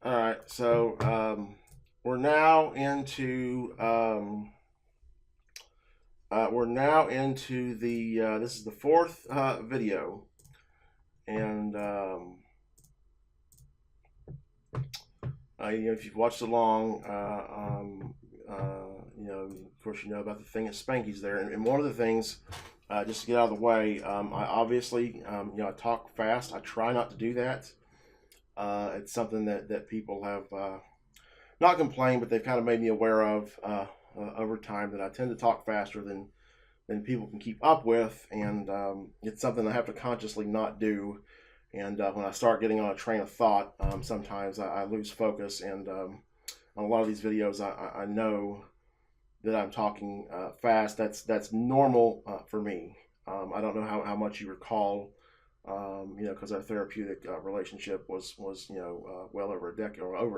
All right, so we're now into the this is the fourth video, and if you've watched along, of course, you know about the thing at Spanky's there, and one of the things, just to get out of the way, I obviously, I talk fast. I try not to do that. It's something that people have not complained, but they've kind of made me aware of over time that I tend to talk faster than people can keep up with, and it's something I have to consciously not do. And when I start getting on a train of thought, sometimes I lose focus. And on a lot of these videos, I know that I'm talking fast. That's normal for me. I don't know how much you recall, because our therapeutic relationship was well over a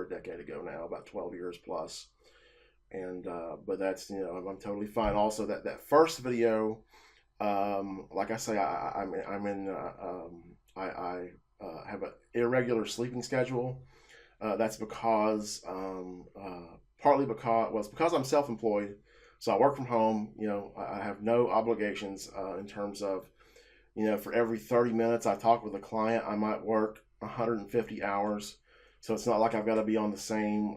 decade ago now, about 12 years plus. And but that's I'm totally fine. Also, that first video, like I say, I'm in I have an irregular sleeping schedule. That's because partly because it's because I'm self-employed, so I work from home. I have no obligations in terms of for every 30 minutes I talk with a client, I might work 150 hours. So it's not like I've got to be on the same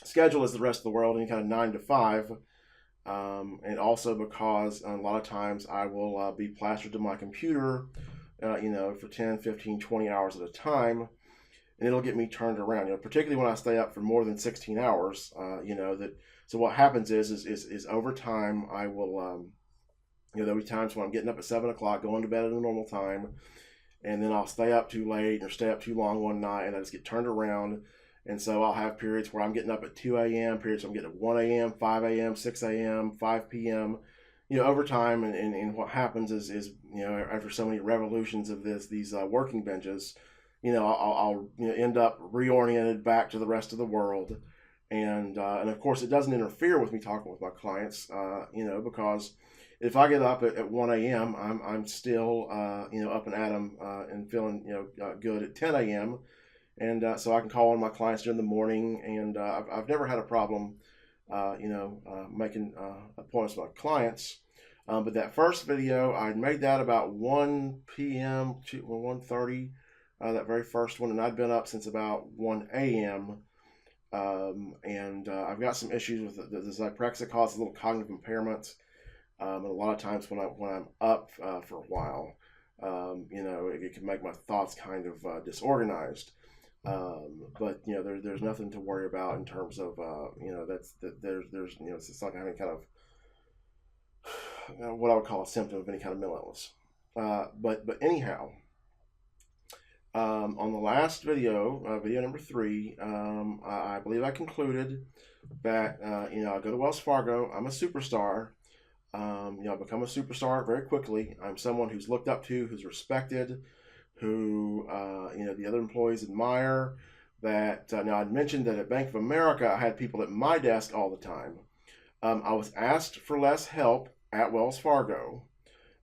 schedule as the rest of the world, any kind of 9 to 5. And also because a lot of times I will be plastered to my computer, for 10, 15, 20 hours at a time, and it'll get me turned around, particularly when I stay up for more than 16 hours, so what happens is over time I will, there'll be times when I'm getting up at 7 o'clock, going to bed at a normal time, and then I'll stay up too late or stay up too long one night, and I just get turned around. And so I'll have periods where I'm getting up at 2 a.m., periods I'm getting at 1 a.m., 5 a.m., 6 a.m., 5 p.m., over time. And what happens is after so many revolutions of these working binges, I'll end up reoriented back to the rest of the world. And of course, it doesn't interfere with me talking with my clients, because if I get up at 1 a.m., I'm still, up and at 'em and feeling, good at 10 a.m., and so I can call on my clients during the morning, and I've never had a problem, making appointments with my clients. But that first video, I made that about 1 p.m. to 1:30, that very first one, and I'd been up since about 1 a.m. And I've got some issues with the Zyprexa causes a little cognitive impairment, and a lot of times when I'm up for a while, it can make my thoughts kind of disorganized. But there's nothing to worry about in terms of there's it's not having kind of what I would call a symptom of any kind of mental illness. But anyhow, on the last video, video number 3, I believe I concluded that I go to Wells Fargo. I'm a superstar. I become a superstar very quickly. I'm someone who's looked up to, who's respected, who the other employees admire. That now I'd mentioned that at Bank of America I had people at my desk all the time. I was asked for less help at Wells Fargo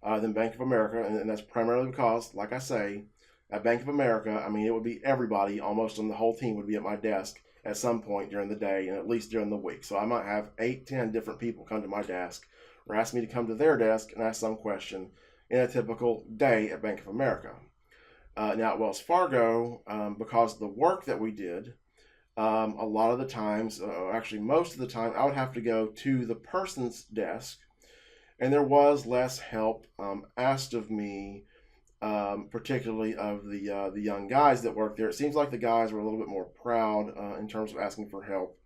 than Bank of America, and that's primarily because, like I say, at Bank of America, it would be everybody almost on the whole team would be at my desk at some point during the day and at least during the week. So I might have 8, 10 different people come to my desk or ask me to come to their desk and ask some question in a typical day at Bank of America. Now at Wells Fargo, because of the work that we did, a lot of the times, actually most of the time, I would have to go to the person's desk, and there was less help asked of me, particularly of the young guys that worked there. It seems like the guys were a little bit more proud in terms of asking for help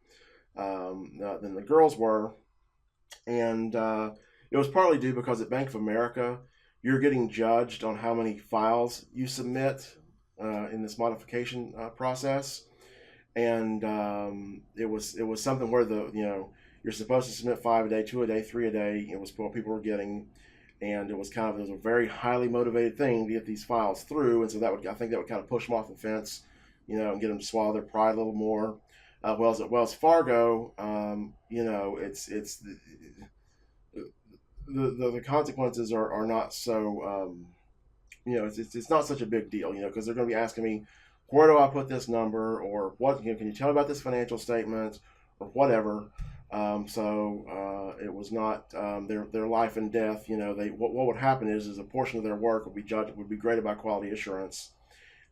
than the girls were, and it was partly due because at Bank of America, you're getting judged on how many files you submit in this modification process, and it was something where you're supposed to submit 5 a day, 2 a day, 3 a day. It was what people were getting, and it was a very highly motivated thing to get these files through, and so I think that would kind of push them off the fence, and get them to swallow their pride a little more. Whereas at Wells Fargo, it's the consequences are not so, it's not such a big deal, because they're going to be asking me where do I put this number, or what, can you tell me about this financial statement, or whatever. It was not their life and death. What would happen is a portion of their work would be graded by quality assurance,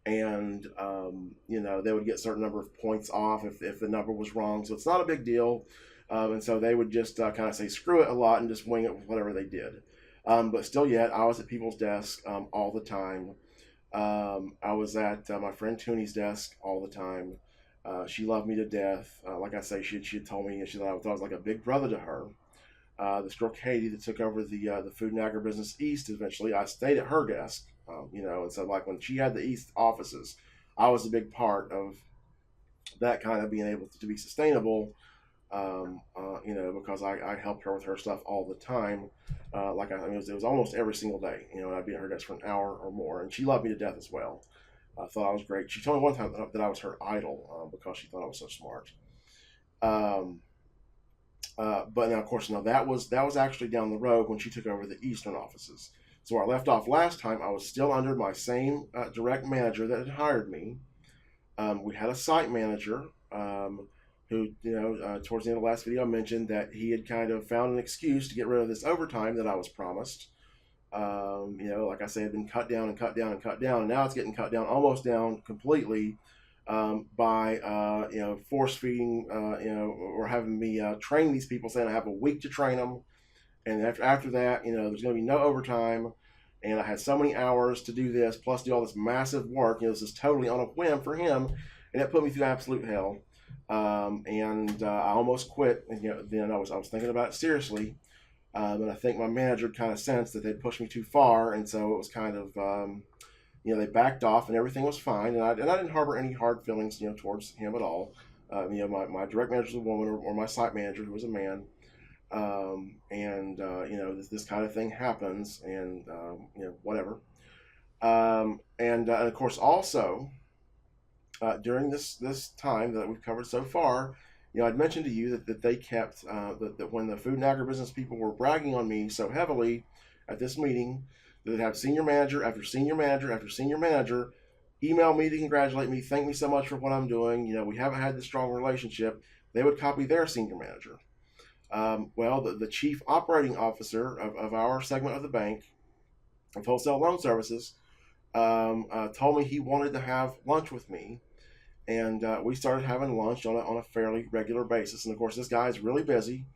and they would get a certain number of points off if the number was wrong. So it's not a big deal, and so they would just kind of say screw it a lot and just wing it with whatever they did. But still, yet I was at people's desks all the time. I was at my friend Tooney's desk all the time. She loved me to death. Like I say, she had told me, she thought I was like a big brother to her. This girl Katie that took over the Food and Agribusiness East eventually, I stayed at her desk. And so like when she had the East offices, I was a big part of that, kind of being able to be sustainable. Because I helped her with her stuff all the time. It was almost every single day. I'd be at her desk for an hour or more, and she loved me to death as well. I thought I was great. She told me one time that I was her idol because she thought I was so smart. But now, of course, that was actually down the road when she took over the Eastern offices. So where I left off last time, I was still under my same direct manager that had hired me. We had a site manager who, towards the end of the last video, I mentioned that he had kind of found an excuse to get rid of this overtime that I was promised. Like I said, had been cut down and cut down and cut down, and now it's getting cut down, almost down completely, by force feeding, or having me train these people, saying I have a week to train them, and after that, there's going to be no overtime, and I had so many hours to do this, plus do all this massive work. This is totally on a whim for him, and it put me through absolute hell. I almost quit, and then I was thinking about it seriously. And I think my manager kind of sensed that they'd pushed me too far, and so it was kind of, they backed off, and everything was fine. And I didn't harbor any hard feelings, towards him at all. My direct manager was a woman, or my site manager, who was a man. This kind of thing happens, and whatever. And of course, also during this time that we've covered so far. I'd mentioned to you that they kept, that when the food and agribusiness people were bragging on me so heavily at this meeting, that they'd have senior manager after senior manager after senior manager email me to congratulate me, thank me so much for what I'm doing. We haven't had this strong relationship. They would copy their senior manager. The chief operating officer of our segment of the bank, of Wholesale Loan Services, told me he wanted to have lunch with me. And we started having lunch on a fairly regular basis. And of course, this guy is really busy.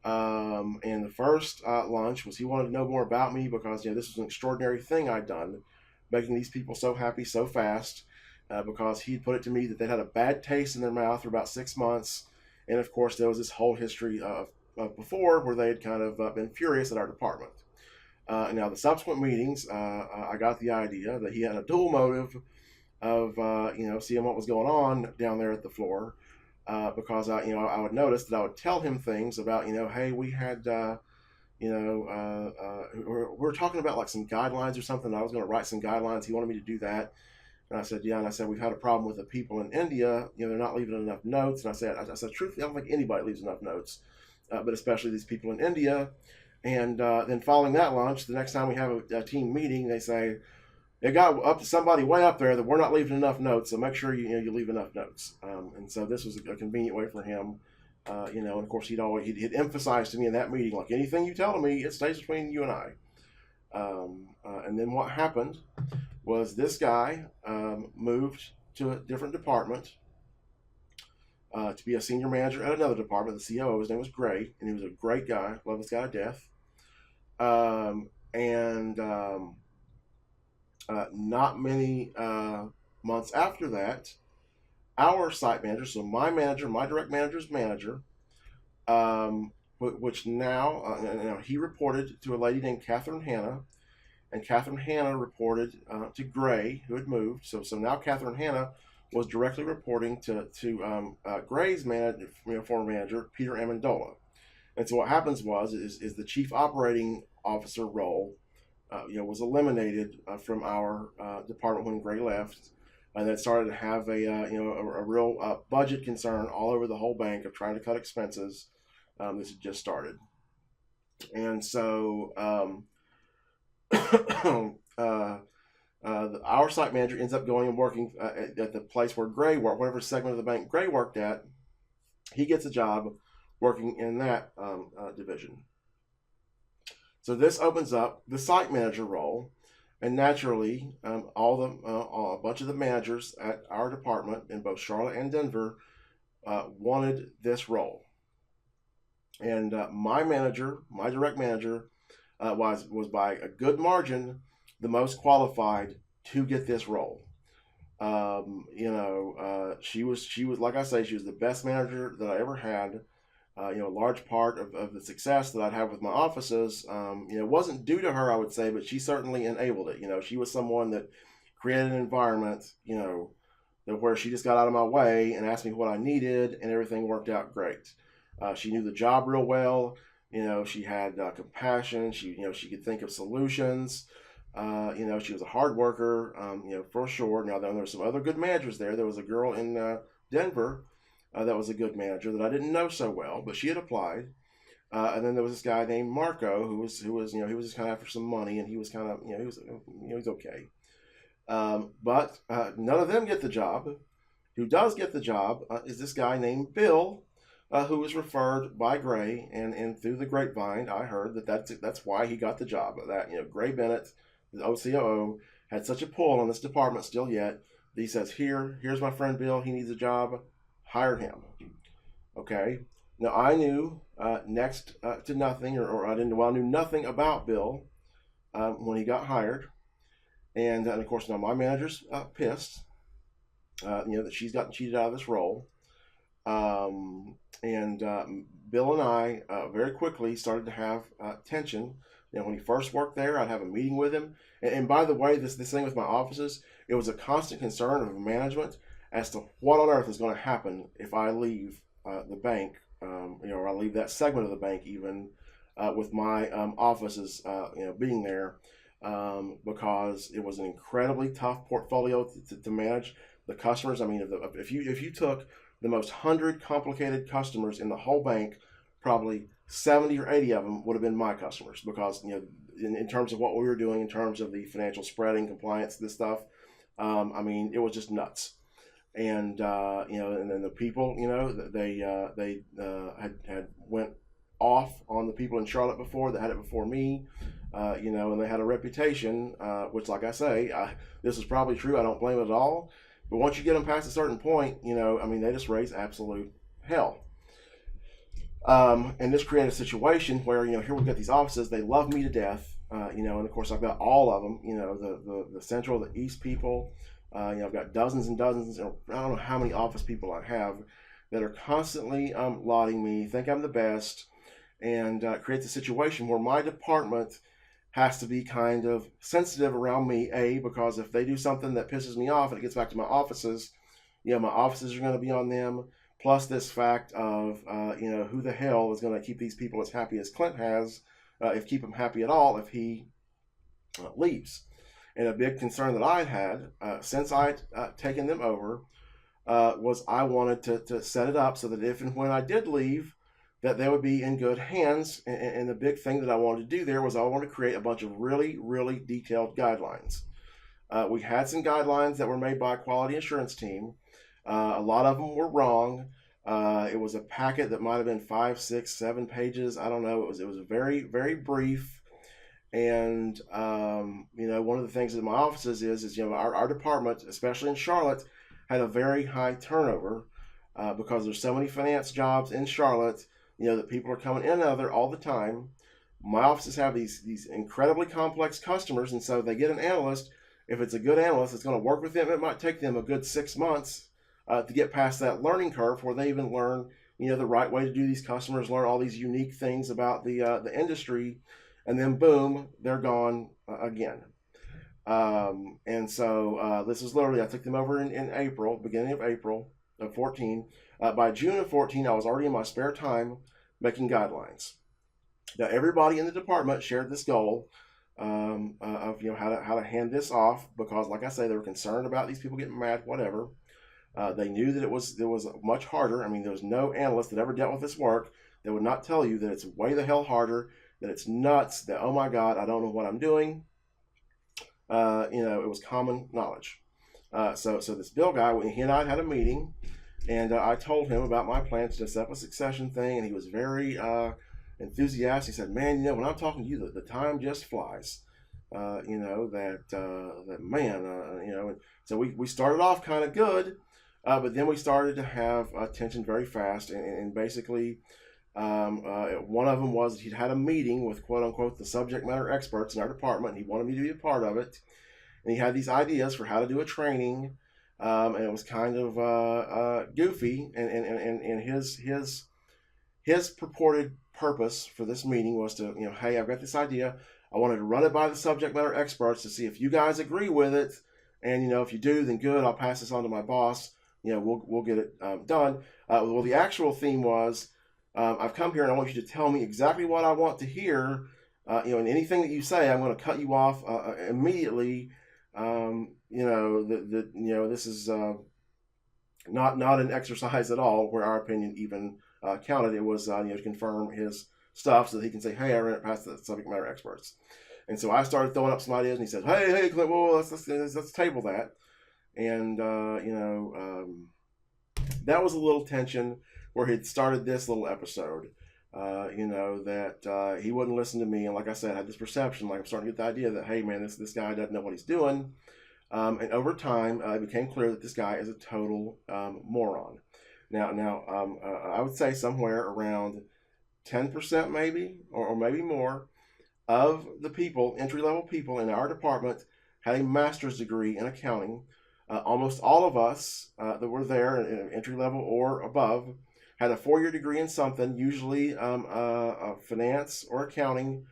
And the first lunch was, he wanted to know more about me because this was an extraordinary thing I'd done, making these people so happy so fast. Because he'd put it to me that they'd had a bad taste in their mouth for about 6 months. And of course, there was this whole history of before where they had kind of been furious at our department. Now, the subsequent meetings, I got the idea that he had a dual motive of seeing what was going on down there at the floor, because I would notice that I would tell him things about, hey, we had we were talking about like some guidelines or something. I was going to write some guidelines. He wanted me to do that, and I said, yeah. And I said, we've had a problem with the people in India. They're not leaving enough notes. And I said, truthfully, I don't think anybody leaves enough notes, but especially these people in India. And then following that lunch, the next time we have a team meeting, they say, it got up to somebody way up there that we're not leaving enough notes, so make sure you leave enough notes. And so this was a convenient way for him, and of course he'd emphasize to me in that meeting, like, anything you tell me, it stays between you and I. And then what happened was this guy moved to a different department to be a senior manager at another department. The COO, his name was Gray, and he was a great guy. Love this guy to death. Not many months after that, our site manager, so my manager, my direct manager's manager, which now, he reported to a lady named Catherine Hanna, and Catherine Hanna reported to Gray, who had moved. So now Catherine Hanna was directly reporting to Gray's manager, former manager, Peter Amendola. And so what happens is the chief operating officer role was eliminated from our department when Gray left, and then started to have a real budget concern all over the whole bank of trying to cut expenses. This had just started, and so Our site manager ends up going and working at the place where Gray worked, whatever segment of the bank Gray worked at. He gets a job working in that division. So this opens up the site manager role, and naturally, a bunch of the managers at our department in both Charlotte and Denver wanted this role. And my direct manager, was by a good margin the most qualified to get this role. She was like I say, she was the best manager that I ever had. A large part of the success that I'd have with my offices, wasn't due to her, I would say, but she certainly enabled it. She was someone that created an environment, where she just got out of my way and asked me what I needed, and everything worked out great. She knew the job real well. She had compassion. She could think of solutions. She was a hard worker, for sure. Now, there were some other good managers there. There was a girl in Denver that was a good manager that I didn't know so well, but she had applied. And then there was this guy named Marco who was he was just kind of after some money, and he was kind of he was okay. But none of them get the job. Who does get the job is this guy named Bill, who was referred by Gray, and through the grapevine, I heard that's why he got the job. That Gray Bennett, the OCOO, had such a pull on this department still yet. He says, here's my friend Bill. He needs a job. Hire him. Okay. Now I knew next to nothing, or I knew nothing about Bill when he got hired, and of course now my manager's pissed, that she's gotten cheated out of this role. And Bill and I very quickly started to have tension. When he first worked there, I'd have a meeting with him. And by the way, this thing with my offices, it was a constant concern of management as to what on earth is going to happen if I leave the bank, or I leave that segment of the bank even, with my offices, being there, because it was an incredibly tough portfolio to manage the customers. I mean, if you took the most 100 complicated customers in the whole bank, probably 70 or 80 of them would have been my customers, because in terms of what we were doing, in terms of the financial spreading, compliance, this stuff, it was just nuts. And and then the people, they had went off on the people in Charlotte before that had it before me, and they had a reputation, which, like I say, this is probably true. I don't blame it at all. But once you get them past a certain point, they just raise absolute hell. And this created a situation where, here we've got these offices, they love me to death, and of course I've got all of them, the central, the east people, I've got dozens and dozens, I don't know how many office people I have that are constantly lauding me, think I'm the best, and creates a situation where my department has to be kind of sensitive around me, because if they do something that pisses me off and it gets back to my offices, my offices are going to be on them. Plus this fact of, who the hell is going to keep these people as happy as Clint has, keep him happy at all, if he leaves. And a big concern that I had since I'd taken them over was I wanted to set it up so that if and when I did leave, that they would be in good hands. And the big thing that I wanted to do there was I wanted to create a bunch of really, really detailed guidelines. We had some guidelines that were made by a quality assurance team. A lot of them were wrong. It was a packet that might have been 5, 6, 7 pages. I don't know. It was very, very brief. And one of the things in my offices is our department, especially in Charlotte, had a very high turnover because there's so many finance jobs in Charlotte. That people are coming in and out of there all the time. My offices have these incredibly complex customers, and so they get an analyst. If it's a good analyst, it's going to work with them. It might take them a good 6 months to get past that learning curve where they even learn, the right way to do these customers, learn all these unique things about the industry, and then boom, they're gone again. And so this is literally, I took them over in April, beginning of April of 14. By June of 14, I was already in my spare time making guidelines. Now, everybody in the department shared this goal of how to hand this off, because, like I say, they were concerned about these people getting mad, whatever. They knew that it was much harder. There was no analyst that ever dealt with this work that would not tell you that it's way the hell harder, that it's nuts, that, oh my God, I don't know what I'm doing. it was common knowledge. So this Bill guy, he and I had a meeting, and I told him about my plans to set up a succession thing, and he was very enthusiastic. He said, "Man, when I'm talking to you, the time just flies." That man, And so we started off kind of good, but then we started to have tension very fast, and basically. One of them was he'd had a meeting with quote unquote the subject matter experts in our department. And he wanted me to be a part of it, and he had these ideas for how to do a training, and it was kind of goofy. And his purported purpose for this meeting was to, hey, I've got this idea. I wanted to run it by the subject matter experts to see if you guys agree with it, and if you do, then good. I'll pass this on to my boss. We'll get it done. Well, the actual theme was. I've come here and I want you to tell me exactly what I want to hear. And anything that you say, I'm going to cut you off immediately. This is not an exercise at all where our opinion even counted. It was to confirm his stuff so that he can say, hey, I ran it past the subject matter experts. And so I started throwing up some ideas, and he said, hey, Clint, well, let's table that. And that was a little tension where he'd started this little episode, that he wouldn't listen to me. And like I said, I had this perception, like I'm starting to get the idea that, hey, man, this guy doesn't know what he's doing. And over time, it became clear that this guy is a total moron. Now, I would say somewhere around 10% maybe, or maybe more, of the people, entry-level people in our department had a master's degree in accounting. Almost all of us that were there, entry-level or above, had a 4-year degree in something, usually finance or accounting,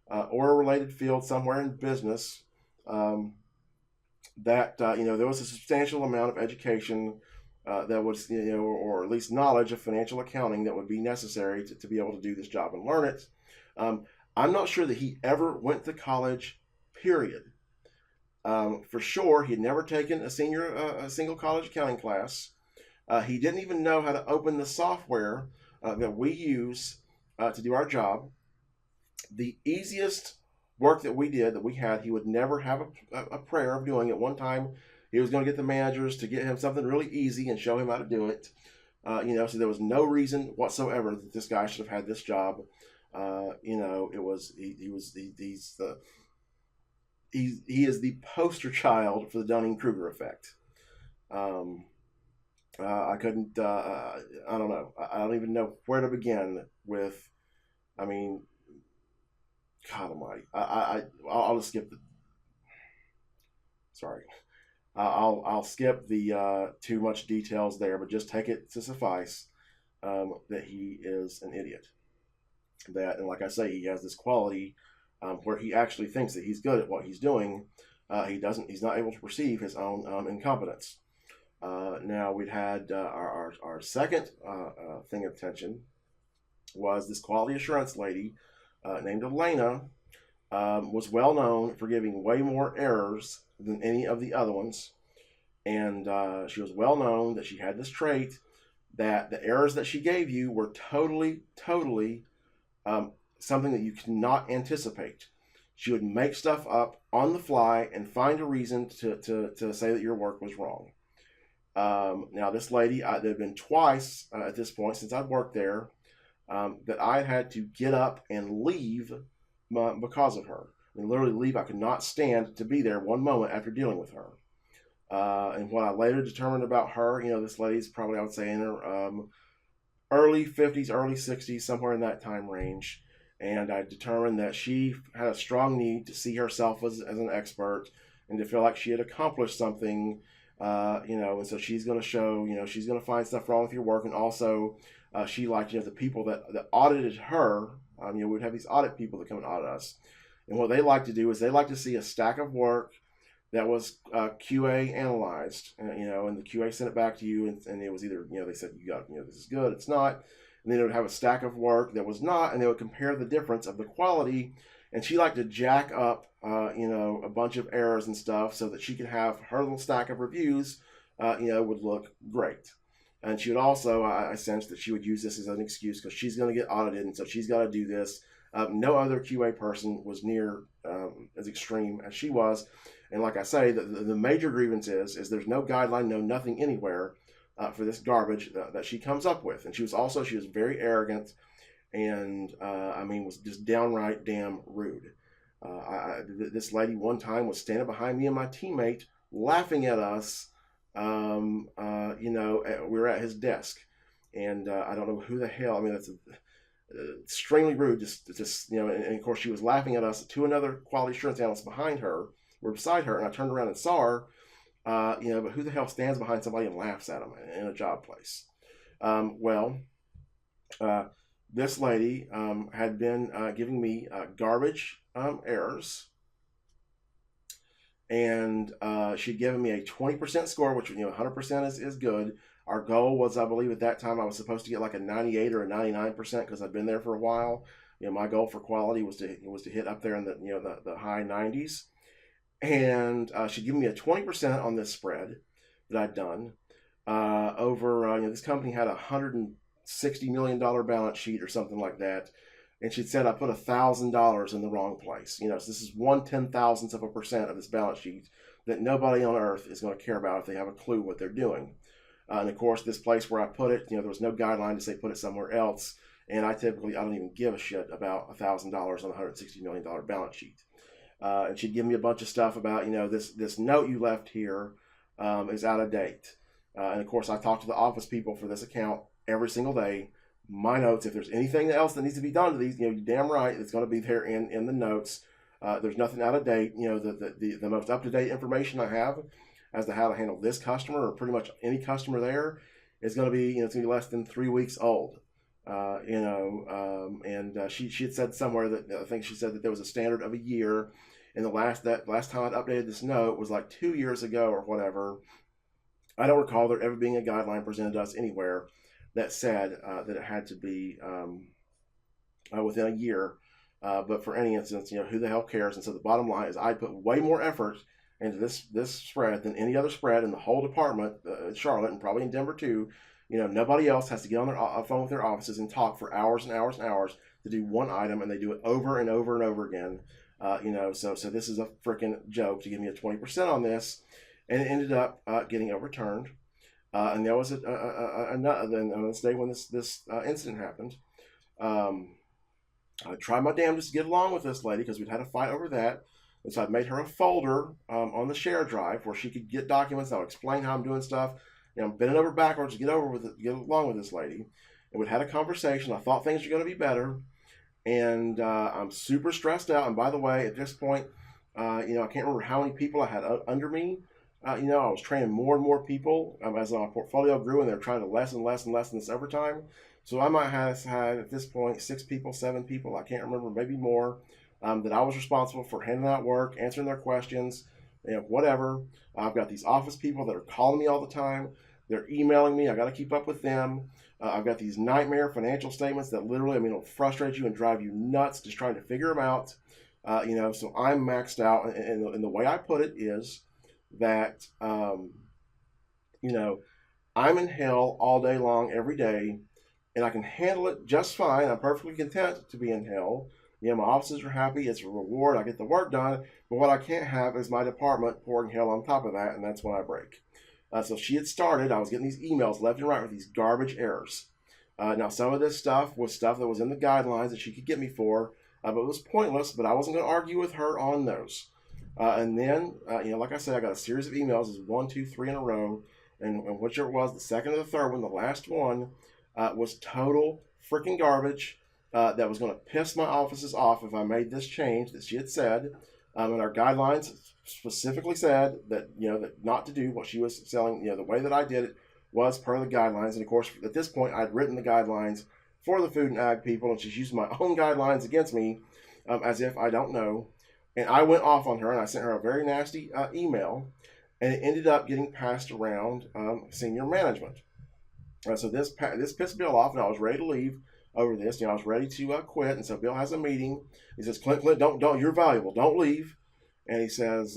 or a related field somewhere in business. There was a substantial amount of education that was, or at least knowledge of financial accounting that would be necessary to be able to do this job and learn it. I'm not sure that he ever went to college, period. For sure, he had never taken a single college accounting class. He didn't even know how to open the software that we use to do our job. The easiest work that we had, he would never have a prayer of doing. At one time, he was going to get the managers to get him something really easy and show him how to do it. So there was no reason whatsoever that this guy should have had this job. He is the poster child for the Dunning-Kruger effect. I couldn't, I don't know. I don't even know where to begin with. I mean, God almighty. I'll just skip sorry. I'll skip the too much details there, but just take it to suffice that he is an idiot. And like I say, he has this quality where he actually thinks that he's good at what he's doing. He's not able to perceive his own incompetence. Now we'd had our second thing of tension was this quality assurance lady named Elena, was well known for giving way more errors than any of the other ones. And she was well known that she had this trait that the errors that she gave you were totally something that you cannot anticipate. She would make stuff up on the fly and find a reason to say that your work was wrong. Now, this lady, there had been twice at this point since I'd worked there that I had to get up and leave because of her. I mean, literally leave. I could not stand to be there one moment after dealing with her. And what I later determined about her, this lady's probably, I would say, in her early 50s, early 60s, somewhere in that time range. And I determined that she had a strong need to see herself as an expert and to feel like she had accomplished something, and so she's going to show, she's going to find stuff wrong with your work. And also, she liked, the people that audited her, we'd have these audit people that come and audit us. And what they like to do is they like to see a stack of work that was QA analyzed, and the QA sent it back to you, and it was either, they said, you got, this is good, it's not. And then they would have a stack of work that was not, and they would compare the difference of the quality. And she liked to jack up, a bunch of errors and stuff so that she could have her little stack of reviews, would look great. And she would also, I sensed that she would use this as an excuse because she's going to get audited, and so she's got to do this. No other QA person was near as extreme as she was. And like I say, the major grievance is there's no guideline, no nothing anywhere for this garbage that she comes up with. And she was very arrogant, and I mean was just downright damn rude. This lady one time was standing behind me and my teammate, laughing at us. We were at his desk, and I don't know who the hell. I mean, that's extremely rude. Just and of course she was laughing at us. Two another quality assurance analysts behind her were beside her, and I turned around and saw her. But who the hell stands behind somebody and laughs at them in a job place? This lady had been giving me garbage errors, and she'd given me a 20% score, which 100% is good. Our goal was, I believe, at that time I was supposed to get like a 98 or a 99% because I'd been there for a while. My goal for quality was to hit up there in the high 90s, and she'd given me a 20% on this spread that I'd done over. This company had $160 million balance sheet or something like that, and she'd said I put $1,000 in the wrong place. So this is 1/10,000% of this balance sheet that nobody on earth is going to care about if they have a clue what they're doing. And of course, this place where I put it, there was no guideline to say put it somewhere else. And I don't even give a shit about $1,000 on a $160 million balance sheet. And she'd give me a bunch of stuff about, this note you left here is out of date. And of course, I talk to the office people for this account every single day. My notes, if there's anything else that needs to be done to these, you're damn right, it's going to be there in the notes. There's nothing out of date. The most up-to-date information I have as to how to handle this customer or pretty much any customer there is going to be, it's going to be less than 3 weeks old. She had said somewhere that I think she said that there was a standard of a year, and the last time I'd updated this note was like 2 years ago or whatever. I don't recall there ever being a guideline presented to us anywhere that said that it had to be within a year. But for any instance, who the hell cares? And so the bottom line is I put way more effort into this spread than any other spread in the whole department, Charlotte, and probably in Denver too. Nobody else has to get on their phone with their offices and talk for hours and hours and hours to do one item, and they do it over and over and over again. So this is a freaking joke to give me a 20% on this, and it ended up getting overturned. And there was then on this day when this incident happened, I tried my damnedest to get along with this lady because we'd had a fight over that. And so I made her a folder on the share drive where she could get documents. I'll explain how I'm doing stuff. I'm bending over backwards to get along with this lady. And we'd had a conversation. I thought things were going to be better. And I'm super stressed out. And by the way, at this point, I can't remember how many people I had under me. I was training more and more people as my portfolio grew, and they're trying to lessen this overtime. So I might have had at this point 6 people, 7 people, I can't remember, maybe more, that I was responsible for handing out work, answering their questions, whatever. I've got these office people that are calling me all the time. They're emailing me. I got to keep up with them. I've got these nightmare financial statements that literally, it'll frustrate you and drive you nuts just trying to figure them out. So I'm maxed out, and the way I put it is that, I'm in hell all day long, every day, and I can handle it just fine. I'm perfectly content to be in hell. My officers are happy. It's a reward. I get the work done. But what I can't have is my department pouring hell on top of that, and that's when I break. So she had started. I was getting these emails left and right with these garbage errors. Now, some of this stuff was stuff that was in the guidelines that she could get me for, but it was pointless, but I wasn't going to argue with her on those. And then, like I said, I got a series of emails. It was 1, 2, 3 in a row. And whichever it was, the second or the third one, the last one, was total freaking garbage that was going to piss my offices off if I made this change that she had said. And our guidelines specifically said that, that not to do what she was selling, the way that I did it was per the guidelines. And of course, at this point, I'd written the guidelines for the food and ag people, and she's using my own guidelines against me as if I don't know. And I went off on her, and I sent her a very nasty email, and it ended up getting passed around senior management. So this pissed Bill off, and I was ready to leave over this. I was ready to quit, and so Bill has a meeting. He says, Clint, don't, you're valuable. Don't leave. And he says,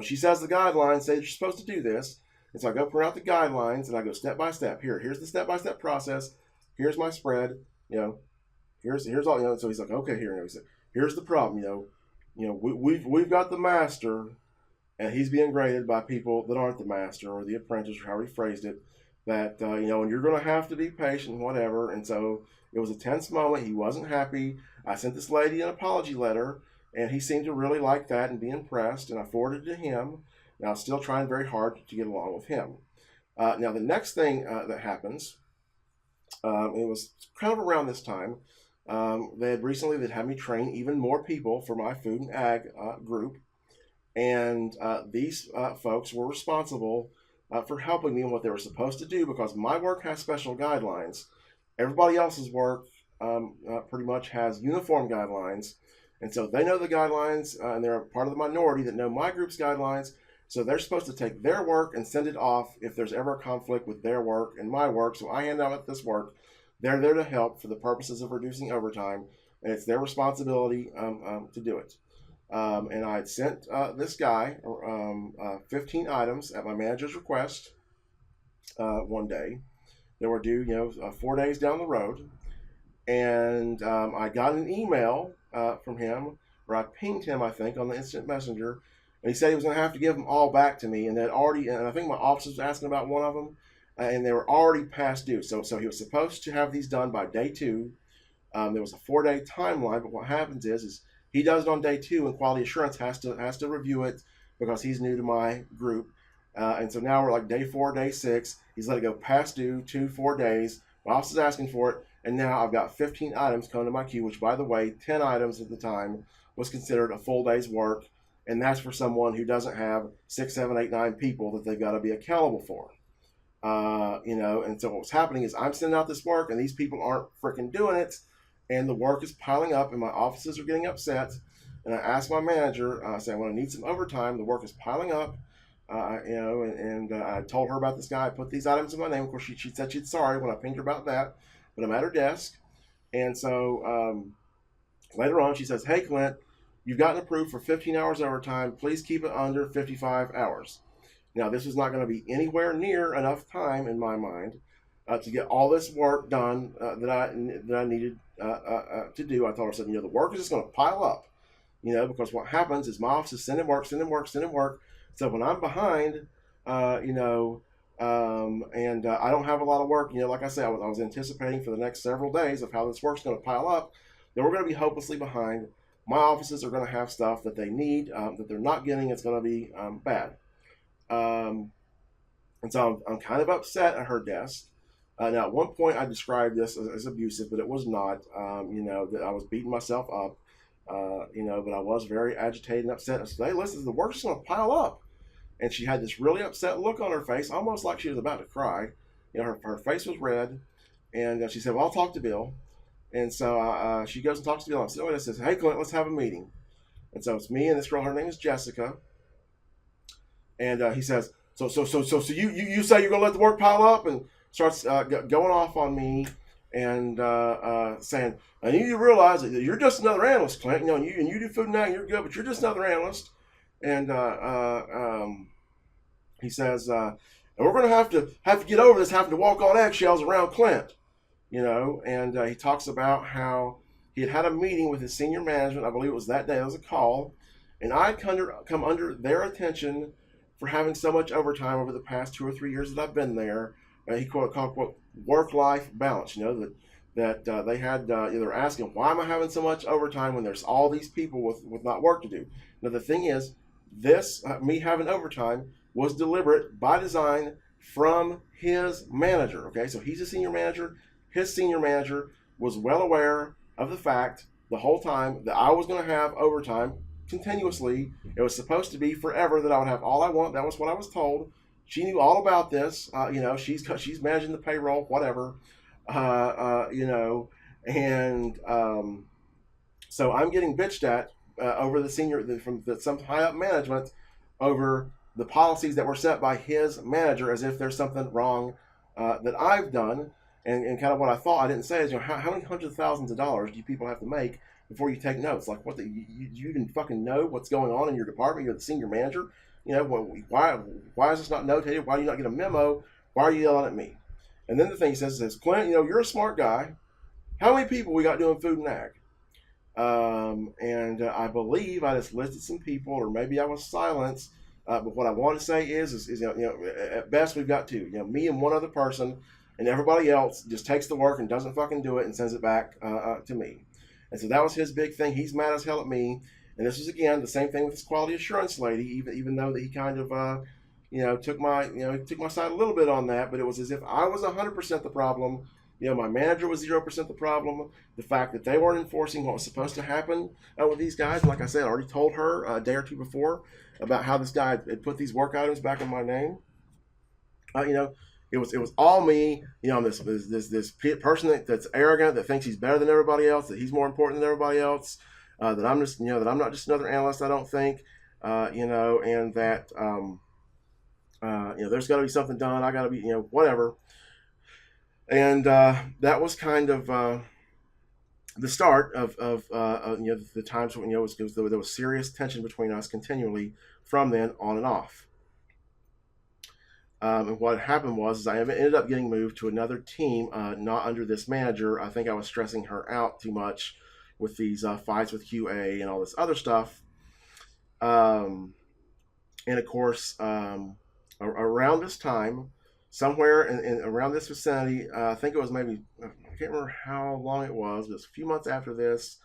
she says the guidelines say you're supposed to do this. And so I go print out the guidelines, and I go step by step. Here's the step-by-step process. Here's my spread. Here's all. So he's like, okay, here. He said, here's the problem. We've got the master, and he's being graded by people that aren't the master or the apprentice or however he phrased it. That and you're going to have to be patient, whatever. And so it was a tense moment. He wasn't happy. I sent this lady an apology letter, and he seemed to really like that and be impressed. And I forwarded it to him. And I was still trying very hard to get along with him. Now the next thing that happens, it was kind of around this time. They'd had me train even more people for my food and ag group. And these folks were responsible for helping me in what they were supposed to do, because my work has special guidelines. Everybody else's work pretty much has uniform guidelines. And so they know the guidelines, and they're a part of the minority that know my group's guidelines. So they're supposed to take their work and send it off if there's ever a conflict with their work and my work. So I hand out this work. They're there to help for the purposes of reducing overtime, and it's their responsibility to do it. And I had sent this guy 15 items at my manager's request one day. They were due, 4 days down the road. And I got an email from him, or I pinged him, I think, on the instant messenger. And he said he was going to have to give them all back to me. And I think my office was asking about one of them, and they were already past due. So he was supposed to have these done by day 2. There was a 4-day timeline, but what happens is he does it on day 2, and quality assurance has to review it because he's new to my group. And so now we're like day 4, day 6. He's let it go past due 4 days. My office is asking for it, and now I've got 15 items coming to my queue, which, by the way, 10 items at the time was considered a full day's work, and that's for someone who doesn't have 6, 7, 8, 9 people that they've got to be accountable for. And so what's happening is I'm sending out this work, and these people aren't freaking doing it, and the work is piling up, and my offices are getting upset. And I asked my manager, I said, I'm going to need some overtime. The work is piling up, and I told her about this guy. I put these items in my name. Of course, she said she's sorry when I pinged her about that, but I'm at her desk. And so later on, she says, hey, Clint, you've gotten approved for 15 hours overtime. Please keep it under 55 hours. Now, this was not going to be anywhere near enough time in my mind to get all this work done that I needed to do. I told her, I said, the work is just going to pile up, because what happens is my office is sending work. So when I'm behind, and I don't have a lot of work, like I said, I was anticipating for the next several days of how this work's going to pile up, then we're going to be hopelessly behind. My offices are going to have stuff that they need that they're not getting. It's going to be bad. And so I'm kind of upset at her desk. Now, at one point, I described this as abusive, but it was not. That I was beating myself up. But I was very agitated and upset. I said, hey, listen, the work's going to pile up. And she had this really upset look on her face, almost like she was about to cry. Her face was red. And she said, well, I'll talk to Bill. And so she goes and talks to Bill. I'm sitting there and says, hey, Clint, let's have a meeting. And so it's me and this girl. Her name is Jessica. And he says, so you say you're going to let the work pile up? And starts going off on me and saying, I need you to realize that you're just another analyst, Clint. And you do food and ag, you're good, but you're just another analyst. And he says, and we're going to have to get over this, having to walk on eggshells around Clint. And he talks about how he had a meeting with his senior management. I believe it was that day. There was a call, and I'd come under their attention for having so much overtime over the past 2 or 3 years that I've been there. He quote work-life balance. That they had. They're asking, why am I having so much overtime when there's all these people with not work to do? Now the thing is, this me having overtime was deliberate by design from his manager. Okay, so he's a senior manager. His senior manager was well aware of the fact the whole time that I was going to have overtime continuously. It was supposed to be forever that I would have all I want. That was what I was told. She knew all about this. She's managing the payroll, whatever. So I'm getting bitched at over from some high up management over the policies that were set by his manager, as if there's something wrong that I've done. And kind of what I thought I didn't say is, how many hundreds of thousands of dollars do people have to make before you take notes? Like, you even fucking know what's going on in your department? You're the senior manager. Why is this not notated? Why do you not get a memo? Why are you yelling at me? And then the thing he says, Clint, you're a smart guy. How many people we got doing food and ag? I believe I just listed some people, or maybe I was silenced, But what I want to say is at best we've got two. Me and one other person, and everybody else just takes the work and doesn't fucking do it and sends it back to me. And so that was his big thing. He's mad as hell at me. And this was again the same thing with this quality assurance lady. Even though that he kind of took my side a little bit on that, but it was as if I was 100% the problem. My manager was 0% the problem. The fact that they weren't enforcing what was supposed to happen with these guys, and like I said, I already told her a day or two before about how this guy had put these work items back in my name. It was all me. I'm this person that's arrogant, that thinks he's better than everybody else, that he's more important than everybody else, that I'm just that I'm not just another analyst. I don't think, and that there's got to be something done. I got to be whatever. And that was kind of the start of the times when there was serious tension between us continually from then on and off. And what happened was I ended up getting moved to another team, not under this manager. I think I was stressing her out too much with these fights with QA and all this other stuff. And of course, around this time, somewhere in around this vicinity, I think it was maybe, I can't remember how long it was, but it was a few months after this,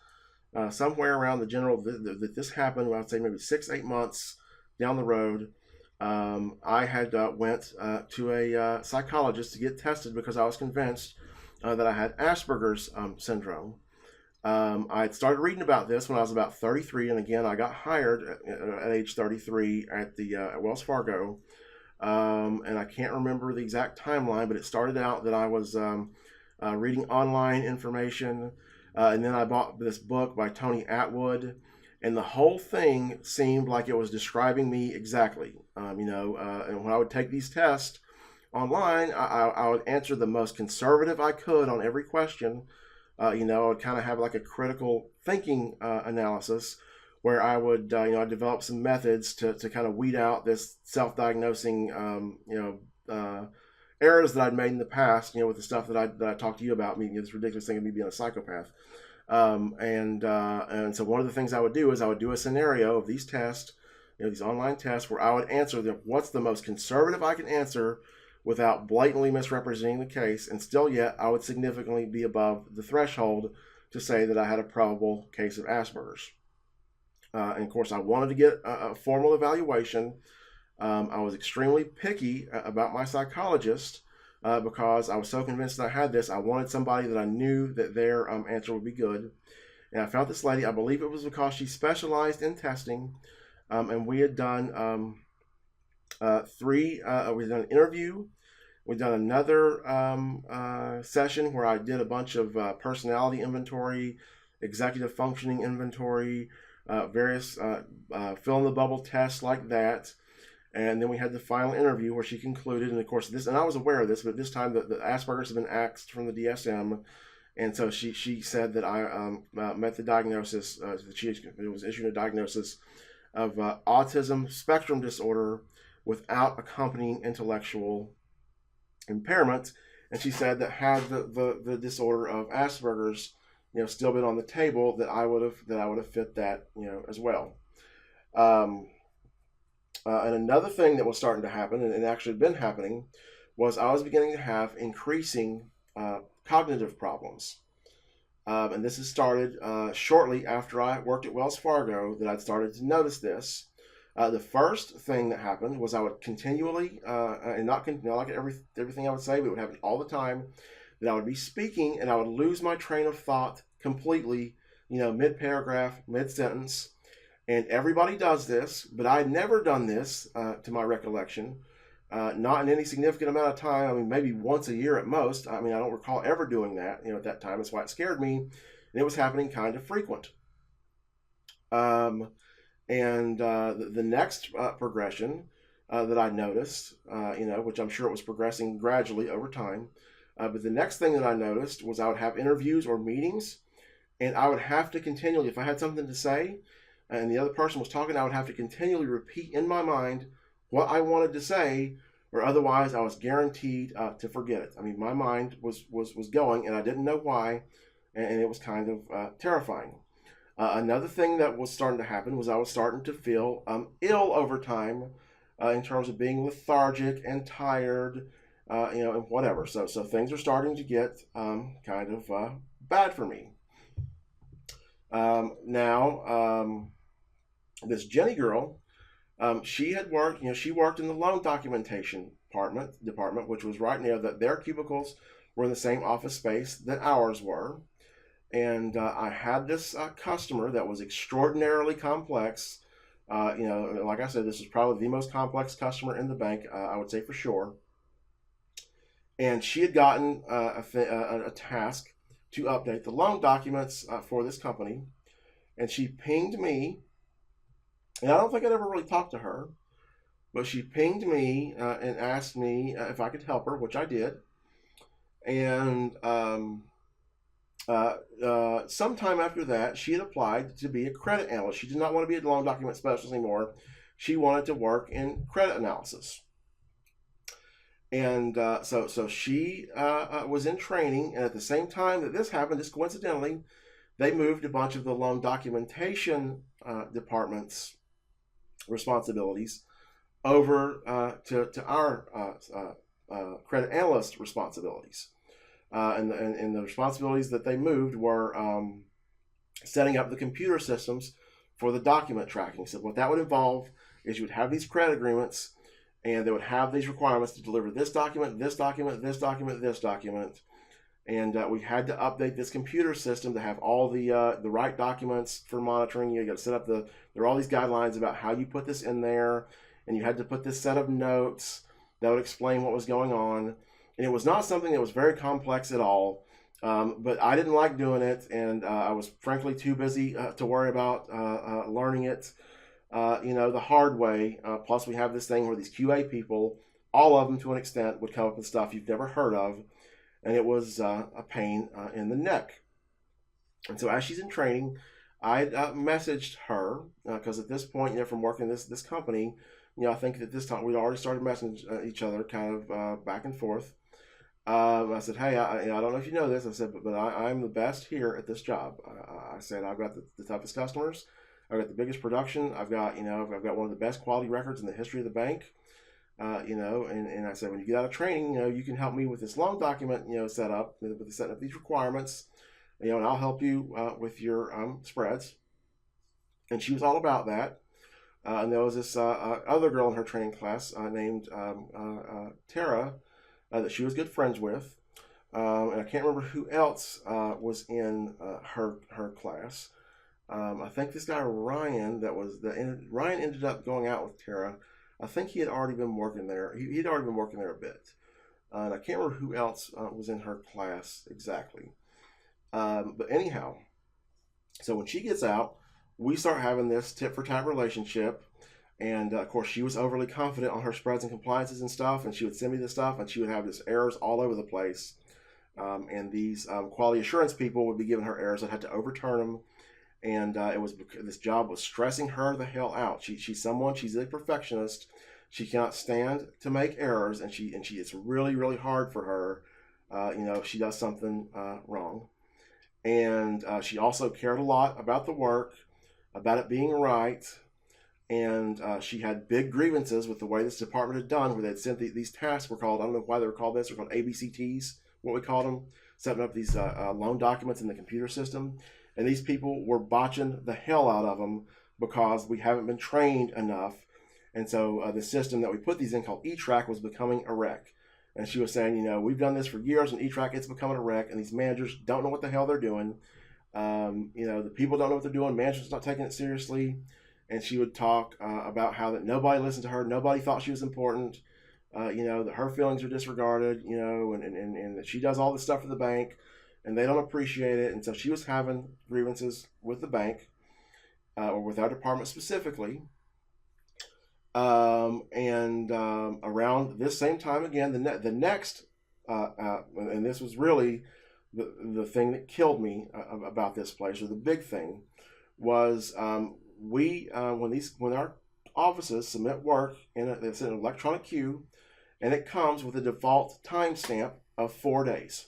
somewhere around the general that this happened, I'd say maybe 6-8 months down the road. I had went to a psychologist to get tested because I was convinced that I had Asperger's syndrome. I had started reading about this when I was about 33, and again, I got hired at age 33 at Wells Fargo. And I can't remember the exact timeline, but it started out that I was reading online information, and then I bought this book by Tony Attwood, and the whole thing seemed like it was describing me exactly. And when I would take these tests online, I would answer the most conservative I could on every question. I would kind of have like a critical thinking analysis, where I would develop some methods to kind of weed out this self-diagnosing errors that I'd made in the past, with the stuff that I talked to you about, this ridiculous thing of me being a psychopath. And so one of the things I would do is I would do a scenario of these tests, these online tests, where I would answer what's the most conservative I can answer without blatantly misrepresenting the case, and still yet I would significantly be above the threshold to say that I had a probable case of Asperger's. And of course, I wanted to get a formal evaluation. I was extremely picky about my psychologist because I was so convinced that I had this. I wanted somebody that I knew that their answer would be good. And I found this lady. I believe it was because she specialized in testing. And we had done we'd done an interview. We'd done another session where I did a bunch of personality inventory, executive functioning inventory, various fill in the bubble tests like that. And then we had the final interview where she concluded, and of course and I was aware of this, but this time the Asperger's had been axed from the DSM, and so she said that I met the diagnosis, it was issued a diagnosis of autism spectrum disorder without accompanying intellectual impairment, and she said that had the disorder of Asperger's still been on the table, that I would have fit that as well. And another thing that was starting to happen, and it actually had been happening, was I was beginning to have increasing cognitive problems. And this has started shortly after I worked at Wells Fargo, that I'd started to notice this. The first thing that happened was I would continually, and not like everything I would say, but it would happen all the time, that I would be speaking and I would lose my train of thought completely, mid-paragraph, mid-sentence. And everybody does this, but I had never done this, to my recollection, not in any significant amount of time. I mean, maybe once a year at most. I mean, I don't recall ever doing that, at that time. That's why it scared me. And it was happening kind of frequent. The next progression that I noticed, which I'm sure it was progressing gradually over time, but the next thing that I noticed was I would have interviews or meetings, and I would have to continually, if I had something to say, and the other person was talking, I would have to continually repeat in my mind what I wanted to say, or otherwise I was guaranteed to forget it. I mean, my mind was going, and I didn't know why, and it was kind of terrifying. Another thing that was starting to happen was I was starting to feel ill over time, in terms of being lethargic and tired, and whatever. So things are starting to get kind of bad for me. Now, this Jenny girl, she had worked, she worked in the loan documentation department, which was right near that their cubicles were in the same office space that ours were. And I had this customer that was extraordinarily complex. Like I said, this is probably the most complex customer in the bank, I would say for sure. And she had gotten a task to update the loan documents for this company. And she pinged me, and I don't think I'd ever really talked to her, but she pinged me and asked me if I could help her, which I did. And sometime after that, she had applied to be a credit analyst. She did not want to be a loan document specialist anymore. She wanted to work in credit analysis. And so she was in training, and at the same time that this happened, just coincidentally, they moved a bunch of the loan documentation department's responsibilities over to our credit analyst responsibilities. And the responsibilities that they moved were setting up the computer systems for the document tracking. So what that would involve is you would have these credit agreements, and they would have these requirements to deliver this document, this document, this document, this document. And we had to update this computer system to have all the right documents for monitoring. You got to set up there are all these guidelines about how you put this in there, and you had to put this set of notes that would explain what was going on. And it was not something that was very complex at all, but I didn't like doing it, and I was frankly too busy to worry about learning it, the hard way. Plus, we have this thing where these QA people, all of them to an extent, would come up with stuff you've never heard of, and it was a pain in the neck. And so as she's in training, I messaged her because at this point, from working this company, I think at this time we'd already started messaging each other kind of back and forth. I said, hey, I don't know if you know this. I said, but I'm the best here at this job. I said, I've got the toughest customers. I've got the biggest production. I've got one of the best quality records in the history of the bank. And I said, when you get out of training, you can help me with this loan document, setup, with setting up these requirements, and I'll help you with your spreads. And she was all about that. And there was this other girl in her training class named Tara that she was good friends with. And I can't remember who else was in her class. I think this guy Ryan Ryan ended up going out with Tara. I think he had already been working there. He'd already been working there a bit. And I can't remember who else was in her class exactly. But anyhow, so when she gets out, we start having this tit-for-tat relationship. And of course, she was overly confident on her spreads and compliances and stuff. And she would send me this stuff, and she would have this errors all over the place. And these quality assurance people would be giving her errors. I'd have to overturn them. And this job was stressing her the hell out. She's a perfectionist. She cannot stand to make errors, and it's really, really hard for her, if she does something wrong. And she also cared a lot about the work, about it being right. And she had big grievances with the way this department had done, where they'd sent these tasks were called, I don't know why they were called this, they're called ABCTs, what we called them, setting up these loan documents in the computer system. And these people were botching the hell out of them because we haven't been trained enough. And so the system that we put these in called eTrack was becoming a wreck. And she was saying, we've done this for years, and eTrack, it's becoming a wreck, and these managers don't know what the hell they're doing. The people don't know what they're doing. Management's not taking it seriously. And she would talk about how that nobody listened to her, nobody thought she was important, that her feelings are disregarded, and that she does all this stuff for the bank, and they don't appreciate it. And so she was having grievances with the bank, or with our department specifically. Around this same time again, the next, and this was really the thing that killed me about this place, or the big thing, was when our offices submit work it's an electronic queue, and it comes with a default timestamp of 4 days.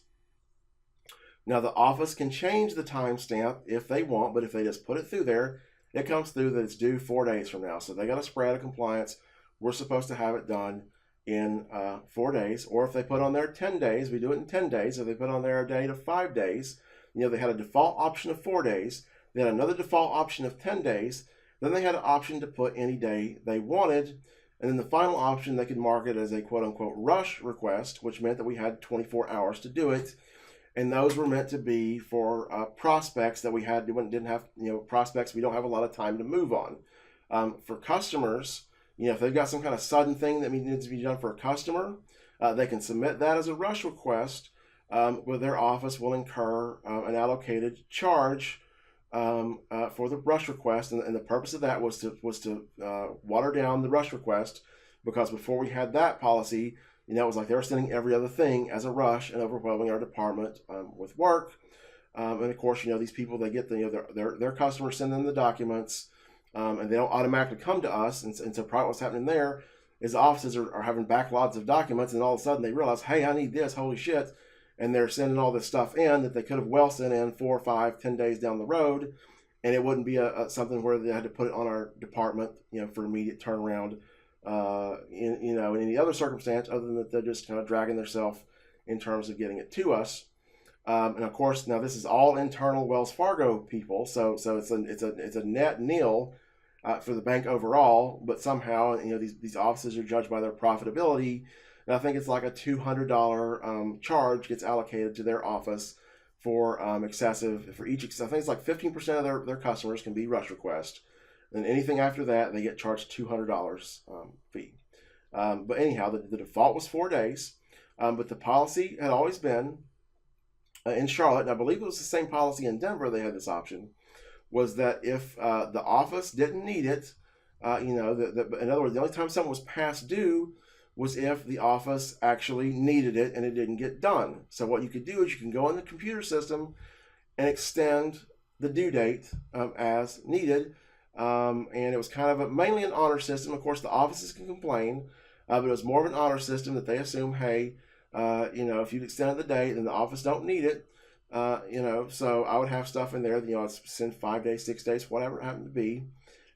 Now, the office can change the timestamp if they want, but if they just put it through there, it comes through that it's due 4 days from now. So they got a spread of compliance we're supposed to have it done in 4 days. Or if they put on there 10 days, we do it in 10 days. If they put on there a date of 5 days, they had a default option of 4 days. They had another default option of 10 days. Then they had an option to put any day they wanted. And then the final option, they could mark it as a quote-unquote rush request, which meant that we had 24 hours to do it. And those were meant to be for prospects that we didn't have, prospects we don't have a lot of time to move on. For customers, if they've got some kind of sudden thing that needs to be done for a customer, they can submit that as a rush request, where their office will incur an allocated charge for the rush request. And the purpose of that was to water down the rush request, because before we had that policy, it was like they were sending every other thing as a rush and overwhelming our department with work. And of course, these people, they get their customers send them the documents, and they don't automatically come to us. And so probably what's happening there is the offices are having backlogs of documents, and all of a sudden they realize, hey, I need this, holy shit. And they're sending all this stuff in that they could have well sent in 4, 5, 10 days down the road. And it wouldn't be something where they had to put it on our department, for immediate turnaround. In any other circumstance other than that they're just kind of dragging themselves in terms of getting it to us. And of course, now this is all internal Wells Fargo people, so it's a net nil for the bank overall. But somehow, these offices are judged by their profitability, and I think it's like a $200 charge gets allocated to their office for excessive for each. I think it's like 15% of their customers can be rush request. And anything after that, they get charged $200 fee. But anyhow, the default was 4 days. But the policy had always been in Charlotte, and I believe it was the same policy in Denver, they had this option, was that if the office didn't need it, in other words, the only time something was past due was if the office actually needed it and it didn't get done. So what you could do is you can go in the computer system and extend the due date as needed. And it was kind of mainly an honor system. Of course, the offices can complain, but it was more of an honor system that they assume, hey, if you've extended the date, then the office don't need it. So I would have stuff in there, I'd send 5 days, 6 days, whatever it happened to be.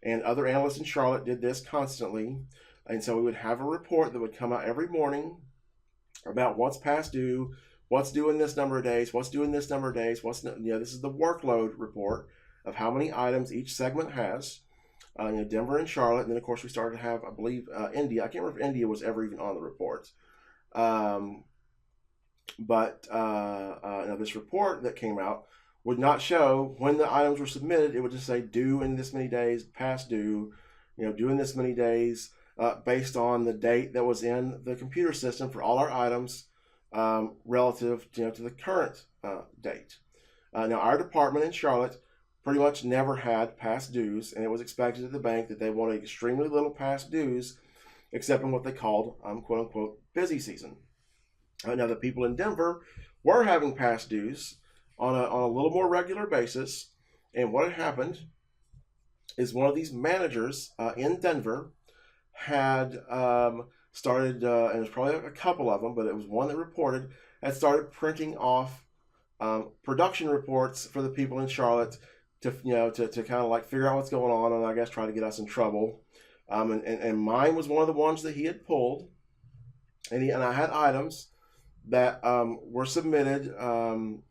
And other analysts in Charlotte did this constantly. And so we would have a report that would come out every morning about what's past due, what's due in this number of days, what's due in this number of days, this is the workload report of how many items each segment has, Denver and Charlotte. And then, of course, we started to have, I believe, India. I can't remember if India was ever even on the report. But this report that came out would not show when the items were submitted. It would just say due in this many days, past due, due in this many days, based on the date that was in the computer system for all our items relative to the current date. Now, our department in Charlotte pretty much never had past dues, and it was expected at the bank that they wanted extremely little past dues, except in what they called quote-unquote busy season. Now, the people in Denver were having past dues on a little more regular basis, and what had happened is one of these managers in Denver had started, and it was probably a couple of them, but it was one that reported, had started printing off production reports for the people in Charlotte to kind of like figure out what's going on, and I guess try to get us in trouble. And mine was one of the ones that he had pulled, and I had items that were submitted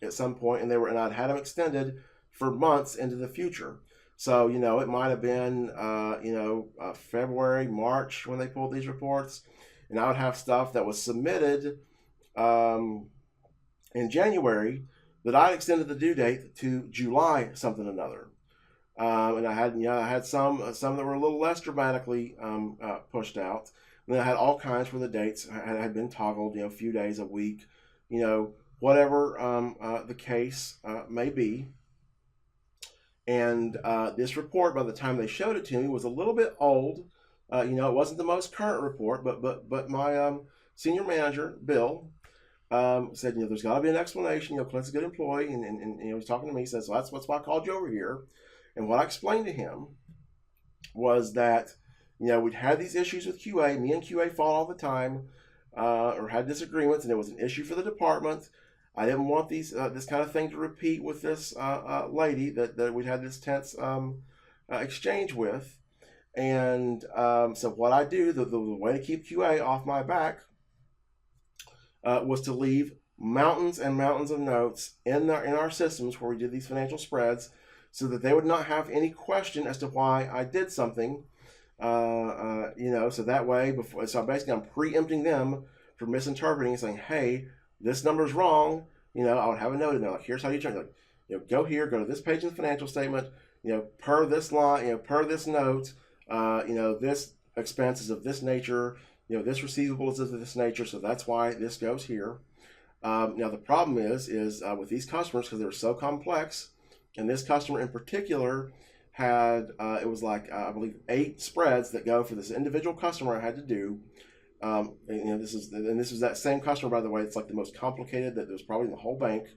at some point, and I'd had them extended for months into the future. So it might have been February, March when they pulled these reports, and I would have stuff that was submitted in January that I extended the due date to July something or another. And I had some that were a little less dramatically pushed out. And then I had all kinds where the dates had been toggled, a few days, a week, whatever the case may be. And this report, by the time they showed it to me, was a little bit old. It wasn't the most current report, but my senior manager, Bill, said, there's got to be an explanation. Clint's a good employee, and he was talking to me. He said, so that's why I called you over here. And what I explained to him was that, we'd had these issues with QA. Me and QA fought all the time, or had disagreements, and it was an issue for the department. I didn't want this kind of thing to repeat with this lady that we'd had this tense exchange with. And so what I do, the way to keep QA off my back was to leave mountains and mountains of notes in our systems where we did these financial spreads, so that they would not have any question as to why I did something. So that way, so basically I'm preempting them from misinterpreting and saying, hey, this number's wrong. I would have a note in there like, here's how you turn it. Go here, go to this page in the financial statement. Per this line, per this note, this expense is of this nature. This receivable is of this nature, so that's why this goes here. Now the problem is with these customers, because they're so complex, and this customer in particular had it was like I believe 8 spreads that go for this individual customer I had to do. This is that same customer, by the way. It's like the most complicated that there's probably in the whole bank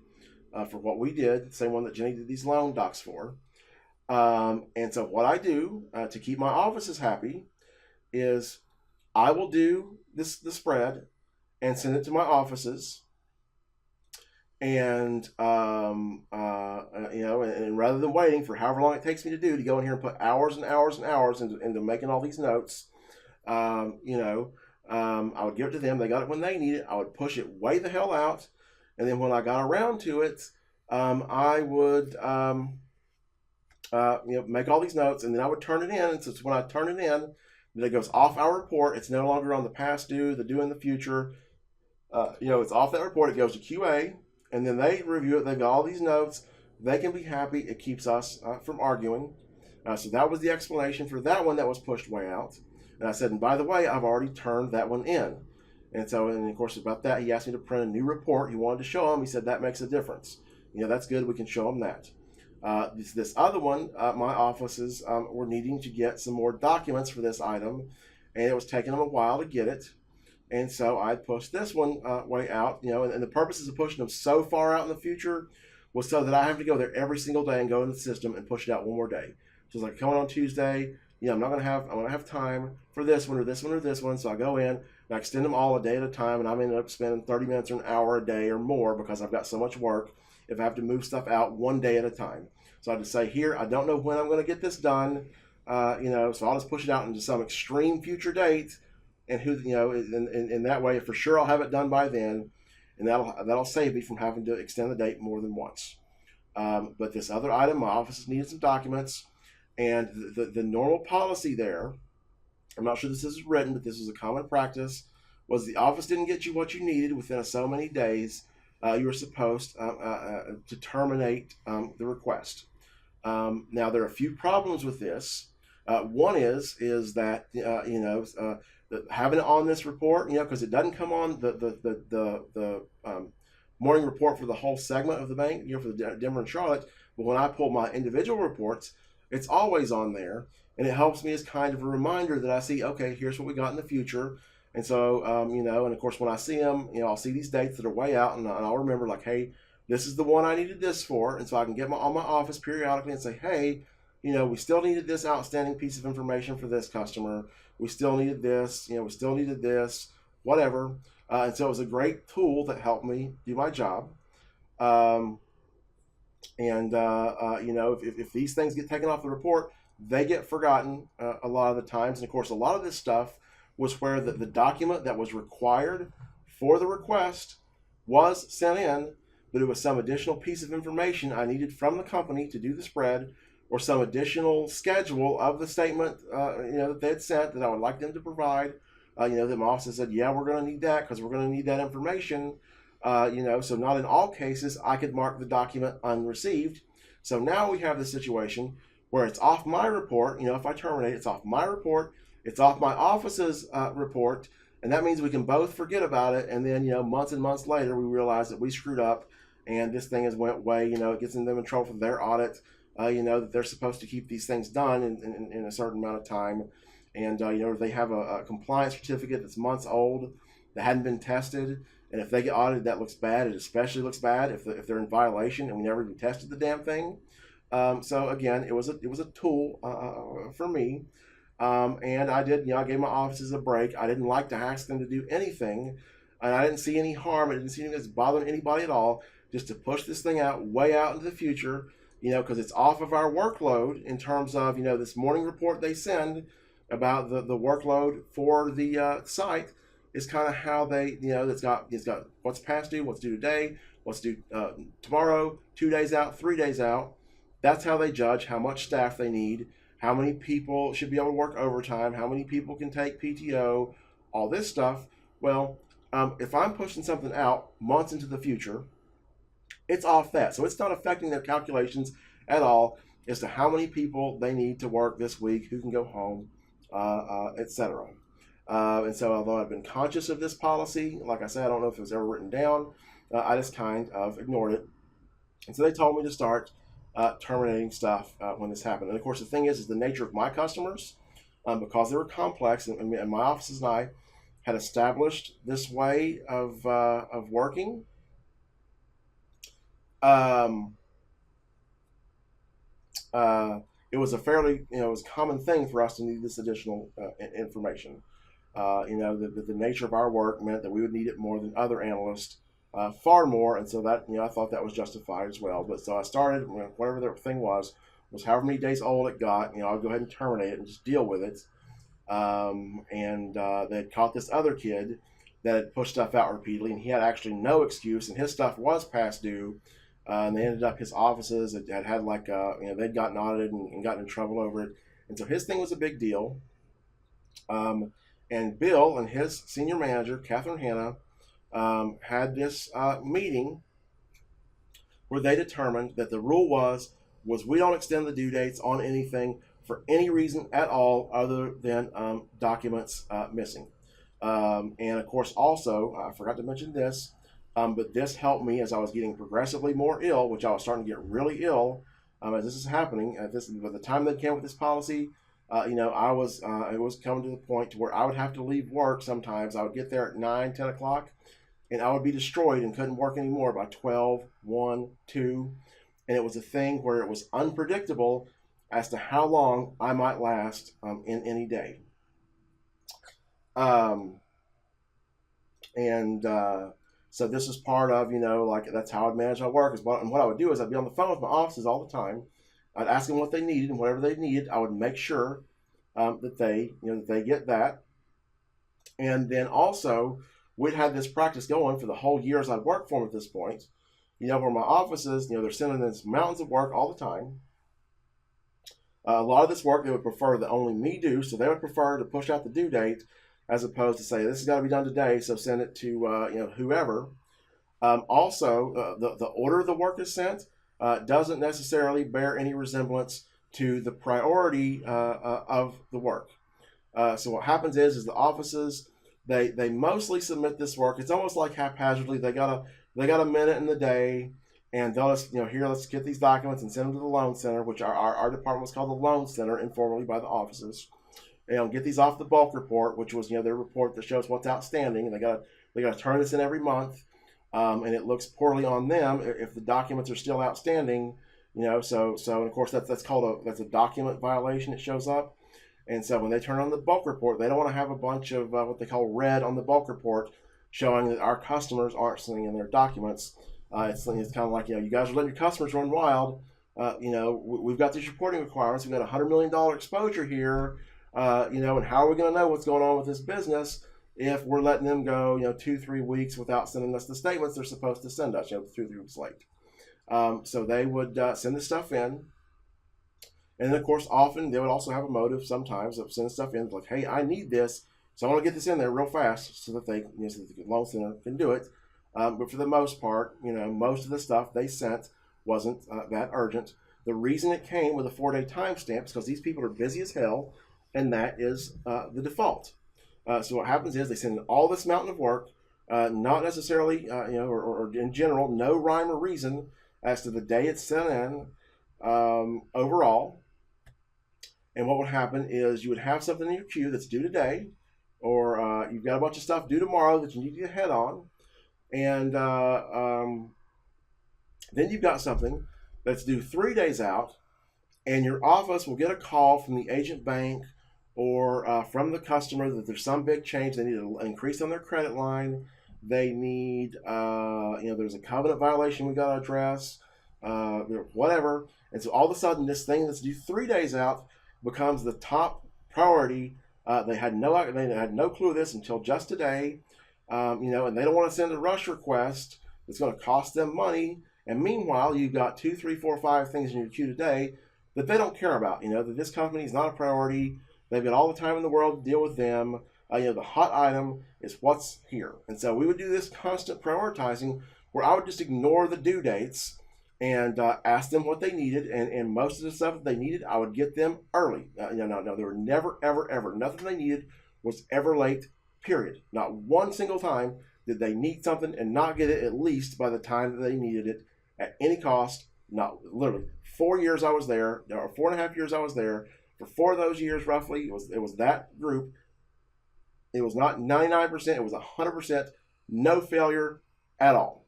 for what we did. Same one that Jenny did these loan docs for. And so what I do to keep my offices happy is I will do the spread and send it to my offices. And and rather than waiting for however long it takes me to go in here and put hours and hours and hours into making all these notes, I would give it to them. They got it when they need it. I would push it way the hell out, and then when I got around to it, I would make all these notes, and then I would turn it in. And so when I turn it in, then it goes off our report. It's no longer on the past due, the due in the future. It's off that report. It goes to QA. And then they review it. They've got all these notes. They can be happy. It keeps us from arguing. So that was the explanation for that one that was pushed way out. And I said, and by the way, I've already turned that one in. And of course, about that, he asked me to print a new report. He wanted to show him. He said, that makes a difference. That's good. We can show him that. This other one, my offices were needing to get some more documents for this item. And it was taking them a while to get it. And so I pushed this one way out, and the purposes of pushing them so far out in the future was so that I have to go there every single day and go in the system and push it out one more day. So it's like coming on Tuesday, I'm going to have time for this one or this one or this one. So I go in and I extend them all a day at a time, and I'm ended up spending 30 minutes or an hour a day or more because I've got so much work if I have to move stuff out one day at a time. So I just say, here, I don't know when I'm going to get this done, so I'll just push it out into some extreme future date. And in that way, for sure, I'll have it done by then, and that'll save me from having to extend the date more than once. But this other item, my office needed some documents, and the normal policy there, I'm not sure this is written, but this was a common practice, was the office didn't get you what you needed within so many days, you were supposed to terminate the request. Now there are a few problems with this. One is that having it on this report, because it doesn't come on the morning report for the whole segment of the bank, for the Denver and Charlotte. But when I pull my individual reports, it's always on there, and it helps me as kind of a reminder that I see, okay, here's what we got in the future. And so, and of course, when I see them, I'll see these dates that are way out, and I'll remember, like, hey, this is the one I needed this for, and so I can get on my office periodically and say, hey, we still needed this outstanding piece of information for this customer. We still needed this, we still needed this, whatever. And so it was a great tool that helped me do my job. If these things get taken off the report, they get forgotten a lot of the times. And of course, a lot of this stuff was where the document that was required for the request was sent in, but it was some additional piece of information I needed from the company to do the spread, or some additional schedule of the statement, that they had sent that I would like them to provide. That my office said, yeah, we're going to need that because we're going to need that information. So not in all cases I could mark the document unreceived. So now we have this situation where it's off my report. If I terminate, it's off my report. It's off my office's report. And that means we can both forget about it. And then, months and months later, we realize that we screwed up and this thing has went way, it gets them in trouble for their audit. That they're supposed to keep these things done in a certain amount of time. And, they have a compliance certificate that's months old that hadn't been tested. And if they get audited, that looks bad. It especially looks bad if they're in violation and we never even tested the damn thing. So again, it was a tool for me. And I did, I gave my offices a break. I didn't like to ask them to do anything. And I didn't see any harm. I didn't see anything that's bothering anybody at all. Just to push this thing out way out into the future, because it's off of our workload in terms of, this morning report they send. about the workload for the site is kind of how they, it's got what's past due, what's due today, what's due tomorrow, 2 days out, 3 days out. That's how they judge how much staff they need, how many people should be able to work overtime, how many people can take PTO, all this stuff. Well, if I'm pushing something out months into the future, it's off that. So it's not affecting their calculations at all as to how many people they need to work this week, who can go home, etc. And so, although I've been conscious of this policy, like I said, I don't know if it was ever written down. I just kind of ignored it. And so they told me to start terminating stuff when this happened. And of course, the thing is the nature of my customers, because they were complex, and my offices and I had established this way of working. It was a fairly, it was a common thing for us to need this additional information. The nature of our work meant that we would need it more than other analysts, far more, and so that, I thought that was justified as well. But so I started, whatever the thing was however many days old it got, I'll go ahead and terminate it and just deal with it. They had caught this other kid that had pushed stuff out repeatedly, and he had actually no excuse, and his stuff was past due. And they ended up, his offices had like, they'd gotten audited and gotten in trouble over it. And so his thing was a big deal. And Bill and his senior manager, Catherine Hanna, had this meeting where they determined that the rule was we don't extend the due dates on anything for any reason at all other than documents missing. And of course, also, I forgot to mention this, but this helped me as I was getting progressively more ill, which I was starting to get really ill as this is happening. By the time they came with this policy, it was coming to the point to where I would have to leave work sometimes. I would get there at 9, 10 o'clock, and I would be destroyed and couldn't work anymore by 12, 1, 2. And it was a thing where it was unpredictable as to how long I might last in any day. So this is part of, that's how I'd manage my work. And what I would do is I'd be on the phone with my offices all the time. I'd ask them what they needed, and whatever they needed, I would make sure that they get that. And then also, we'd had this practice going for the whole years I'd worked for them at this point. Where my offices, they're sending us mountains of work all the time. A lot of this work they would prefer that only me do, so they would prefer to push out the due date as opposed to say, this has got to be done today, so send it to whoever. Also, the order the work is sent doesn't necessarily bear any resemblance to the priority of the work. So what happens is the offices, they mostly submit this work. It's almost like haphazardly. They got a minute in the day, and they'll just, here, let's get these documents and send them to the loan center, which our department was called the loan center informally by the offices. Get these off the bulk report, which was their report that shows what's outstanding, and they got to turn this in every month, and it looks poorly on them if the documents are still outstanding. So and of course that's a document violation. It shows up, and so when they turn on the bulk report, they don't want to have a bunch of what they call red on the bulk report, showing that our customers aren't sending in their documents. It's kind of like, you guys are letting your customers run wild. We've got these reporting requirements. We've got $100 million exposure here. And how are we going to know what's going on with this business if we're letting them go, 2-3 weeks without sending us the statements they're supposed to send us, 2-3 weeks late. So they would send the stuff in. And then, of course, often they would also have a motive sometimes of sending stuff in, like, hey, I need this, so I want to get this in there real fast so that the loan center can do it. But for the most part, most of the stuff they sent wasn't that urgent. The reason it came with a 4-day timestamp is because these people are busy as hell, and that is the default. So what happens is they send in all this mountain of work, not necessarily, or in general, no rhyme or reason as to the day it's sent in overall. And what would happen is you would have something in your queue that's due today, or you've got a bunch of stuff due tomorrow that you need to get ahead on, and then you've got something that's due 3 days out, and your office will get a call from the agent bank or from the customer that there's some big change. They need an increase on their credit line. They need, there's a covenant violation we got to address, whatever. And so all of a sudden, this thing that's due 3 days out becomes the top priority. They had no clue of this until just today, and they don't want to send a rush request that's going to cost them money. And meanwhile, you've got 2, 3, 4, 5 things in your queue today that they don't care about. That this company is not a priority. They've got all the time in the world to deal with them. The hot item is what's here. And so we would do this constant prioritizing where I would just ignore the due dates and ask them what they needed. And most of the stuff that they needed, I would get them early. No, they were never, ever, ever. Nothing they needed was ever late, period. Not one single time did they need something and not get it at least by the time that they needed it at any cost. Not literally 4 years I was there, or 4.5 years I was there. For 4 of those years, roughly, it was that group. It was not 99%, it was 100%, no failure at all.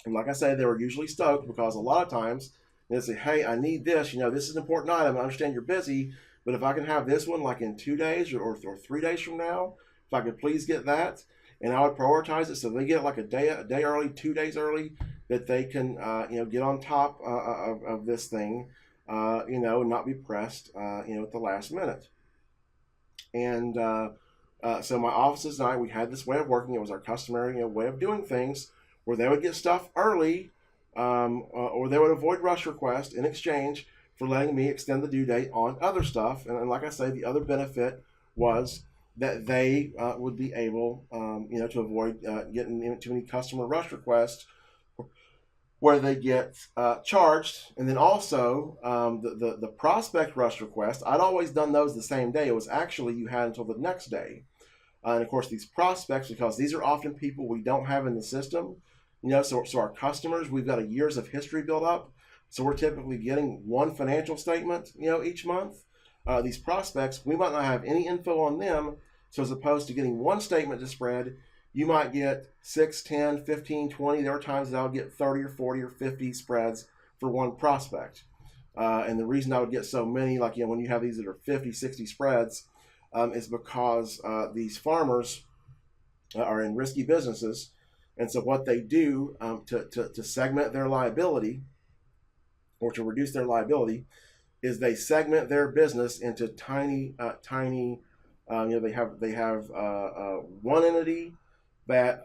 And like I say, they were usually stoked because a lot of times they say, hey, I need this, this is an important item. I understand you're busy, but if I can have this one like in 2 days or 3 days from now, if I could please get that, and I would prioritize it so they get it like a day early, 2 days early, that they can, get on top of this thing, and not be pressed, at the last minute. And so my offices and I, we had this way of working. It was our customary way of doing things where they would get stuff early, or they would avoid rush requests in exchange for letting me extend the due date on other stuff. And like I say, the other benefit was that they would be able, to avoid getting into any customer rush requests where they get charged. And then also the prospect rush request, I'd always done those the same day. It was actually you had until the next day. And of course, these prospects, because these are often people we don't have in the system, so our customers, we've got a years of history built up. So we're typically getting one financial statement, each month. These prospects, we might not have any info on them. So as opposed to getting one statement to spread, you might get 6, 10, 15, 20. There are times that I would get 30 or 40 or 50 spreads for one prospect. And the reason I would get so many, like, when you have these that are 50, 60 spreads, is because these farmers are in risky businesses. And so what they do to segment their liability, or to reduce their liability, is they segment their business into tiny. They have one entity that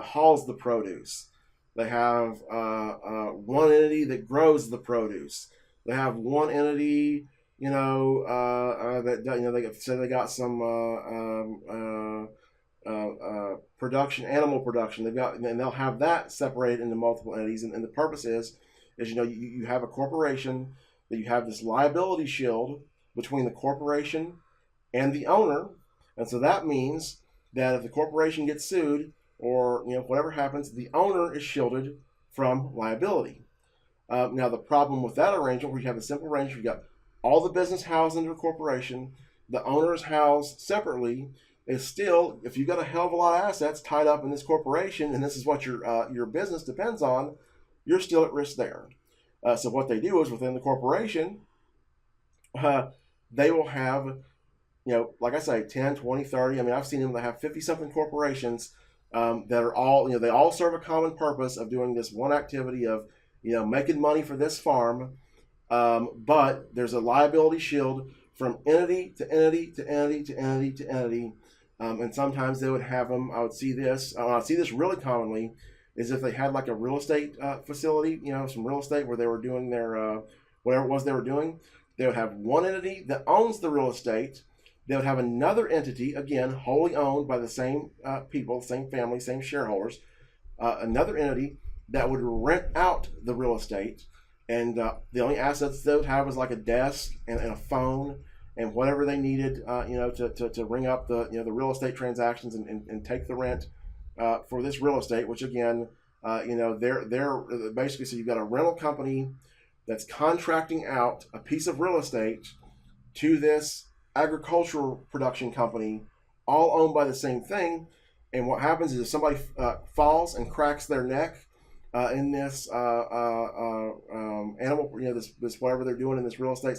hauls the produce. They have one entity that grows the produce. They have one entity, they got some production, animal production. And they'll have that separated into multiple entities. And the purpose is you have a corporation that you have this liability shield between the corporation and the owner. And so that means that if the corporation gets sued or whatever happens, the owner is shielded from liability. Now the problem with that arrangement, where you have a simple arrangement, you've got all the business housed under a corporation, the owner is housed separately, is still, if you've got a hell of a lot of assets tied up in this corporation, and this is what your business depends on, you're still at risk there. So what they do is within the corporation, they will have, like I say, 10, 20, 30. I mean, I've seen them that have 50-something corporations that are all, they all serve a common purpose of doing this one activity of, making money for this farm. But there's a liability shield from entity to entity to entity to entity to entity. And sometimes they would have them, I'd see this really commonly, is if they had like a real estate facility, some real estate where they were doing their, whatever it was they were doing, they would have one entity that owns the real estate. They would have another entity, again, wholly owned by the same people, same family, same shareholders, another entity that would rent out the real estate. And the only assets they would have was like a desk and a phone and whatever they needed, to ring up the real estate transactions and take the rent for this real estate. Which again, they're basically, so you've got a rental company that's contracting out a piece of real estate to this agricultural production company, all owned by the same thing. And what happens is if somebody falls and cracks their neck in this animal, this whatever they're doing in this real estate,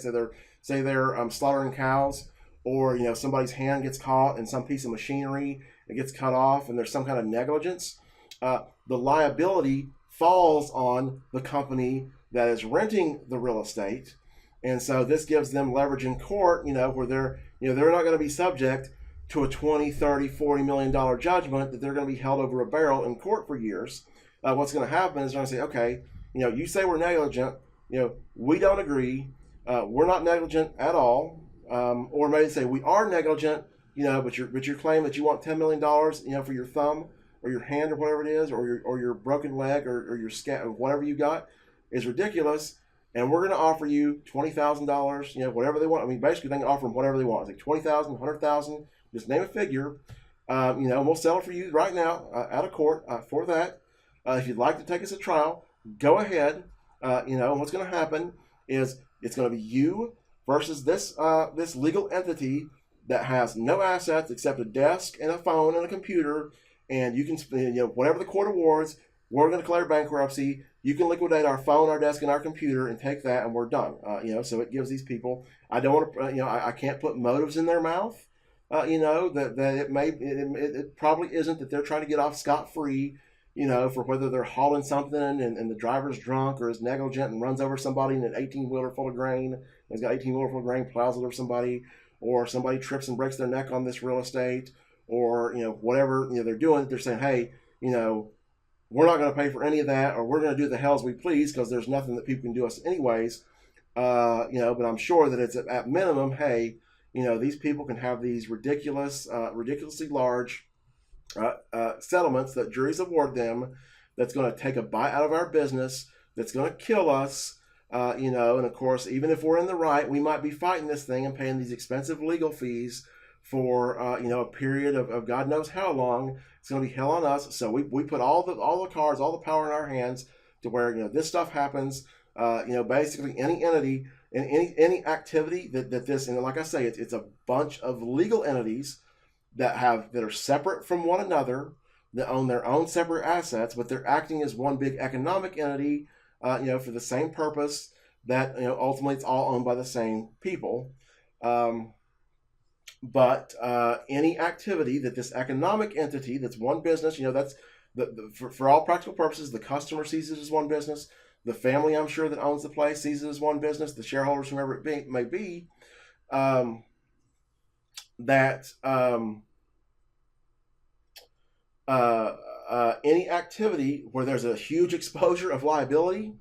say they're slaughtering cows, or somebody's hand gets caught in some piece of machinery, it gets cut off, and there's some kind of negligence, the liability falls on the company that is renting the real estate. And so this gives them leverage in court, where they're not going to be subject to a 20, 30, $40 million judgment that they're going to be held over a barrel in court for years. What's going to happen is they're going to say, okay, you say we're negligent, we don't agree, we're not negligent at all, or maybe say we are negligent, but your claim that you want $10 million, for your thumb or your hand or whatever it is, or your broken leg or your or whatever you got is ridiculous, and we're going to offer you $20,000, whatever they want. I mean, basically they can offer them whatever they want. It's like 20,000, 100,000, just name a figure. We'll sell it for you right now out of court for that. If you'd like to take us to trial, go ahead. What's going to happen is it's going to be you versus this legal entity that has no assets except a desk and a phone and a computer, and you can whatever the court awards, we're going to declare bankruptcy. You can liquidate our phone, our desk, and our computer, and take that, and we're done. So it gives these people. I don't want to. I can't put motives in their mouth. That it probably isn't that they're trying to get off scot-free. For whether they're hauling something and the driver's drunk or is negligent and runs over somebody in an 18-wheeler full of grain, and he's got 18-wheeler full of grain, plows it over somebody, or somebody trips and breaks their neck on this real estate, or whatever they're doing. They're saying, hey, we're not going to pay for any of that, or we're going to do the hells we please because there's nothing that people can do us anyways. But I'm sure that it's at minimum, hey, these people can have these ridiculously large settlements that juries award them, that's going to take a bite out of our business, that's going to kill us, and of course, even if we're in the right, we might be fighting this thing and paying these expensive legal fees for a period of God knows how long. It's going to be hell on us. So we put all the cards, all the power in our hands to where this stuff happens. Basically any entity and any activity that this, and like I say, it's a bunch of legal entities that are separate from one another, that own their own separate assets, but they're acting as one big economic entity, for the same purpose, that ultimately it's all owned by the same people. But any activity that this economic entity, that's one business, that's for all practical purposes, the customer sees it as one business. The family, I'm sure, that owns the place sees it as one business. The shareholders, whoever it may be, any activity where there's a huge exposure of liability,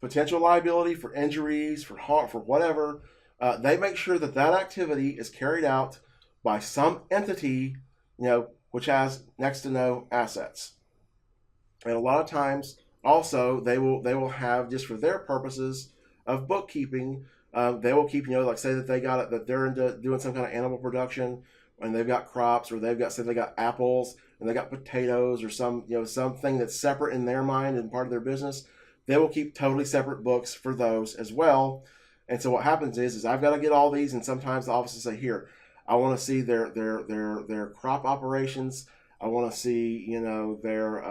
potential liability for injuries, for harm, for whatever, they make sure that activity is carried out by some entity, which has next to no assets. And a lot of times, also, they will have, just for their purposes of bookkeeping, they will keep, like say that that they're into doing some kind of animal production, and they've got crops, or they got apples, and they got potatoes, or something that's separate in their mind and part of their business. They will keep totally separate books for those as well. And so what happens is I've got to get all these, and sometimes the offices say, here, I want to see their crop operations. I want to see, their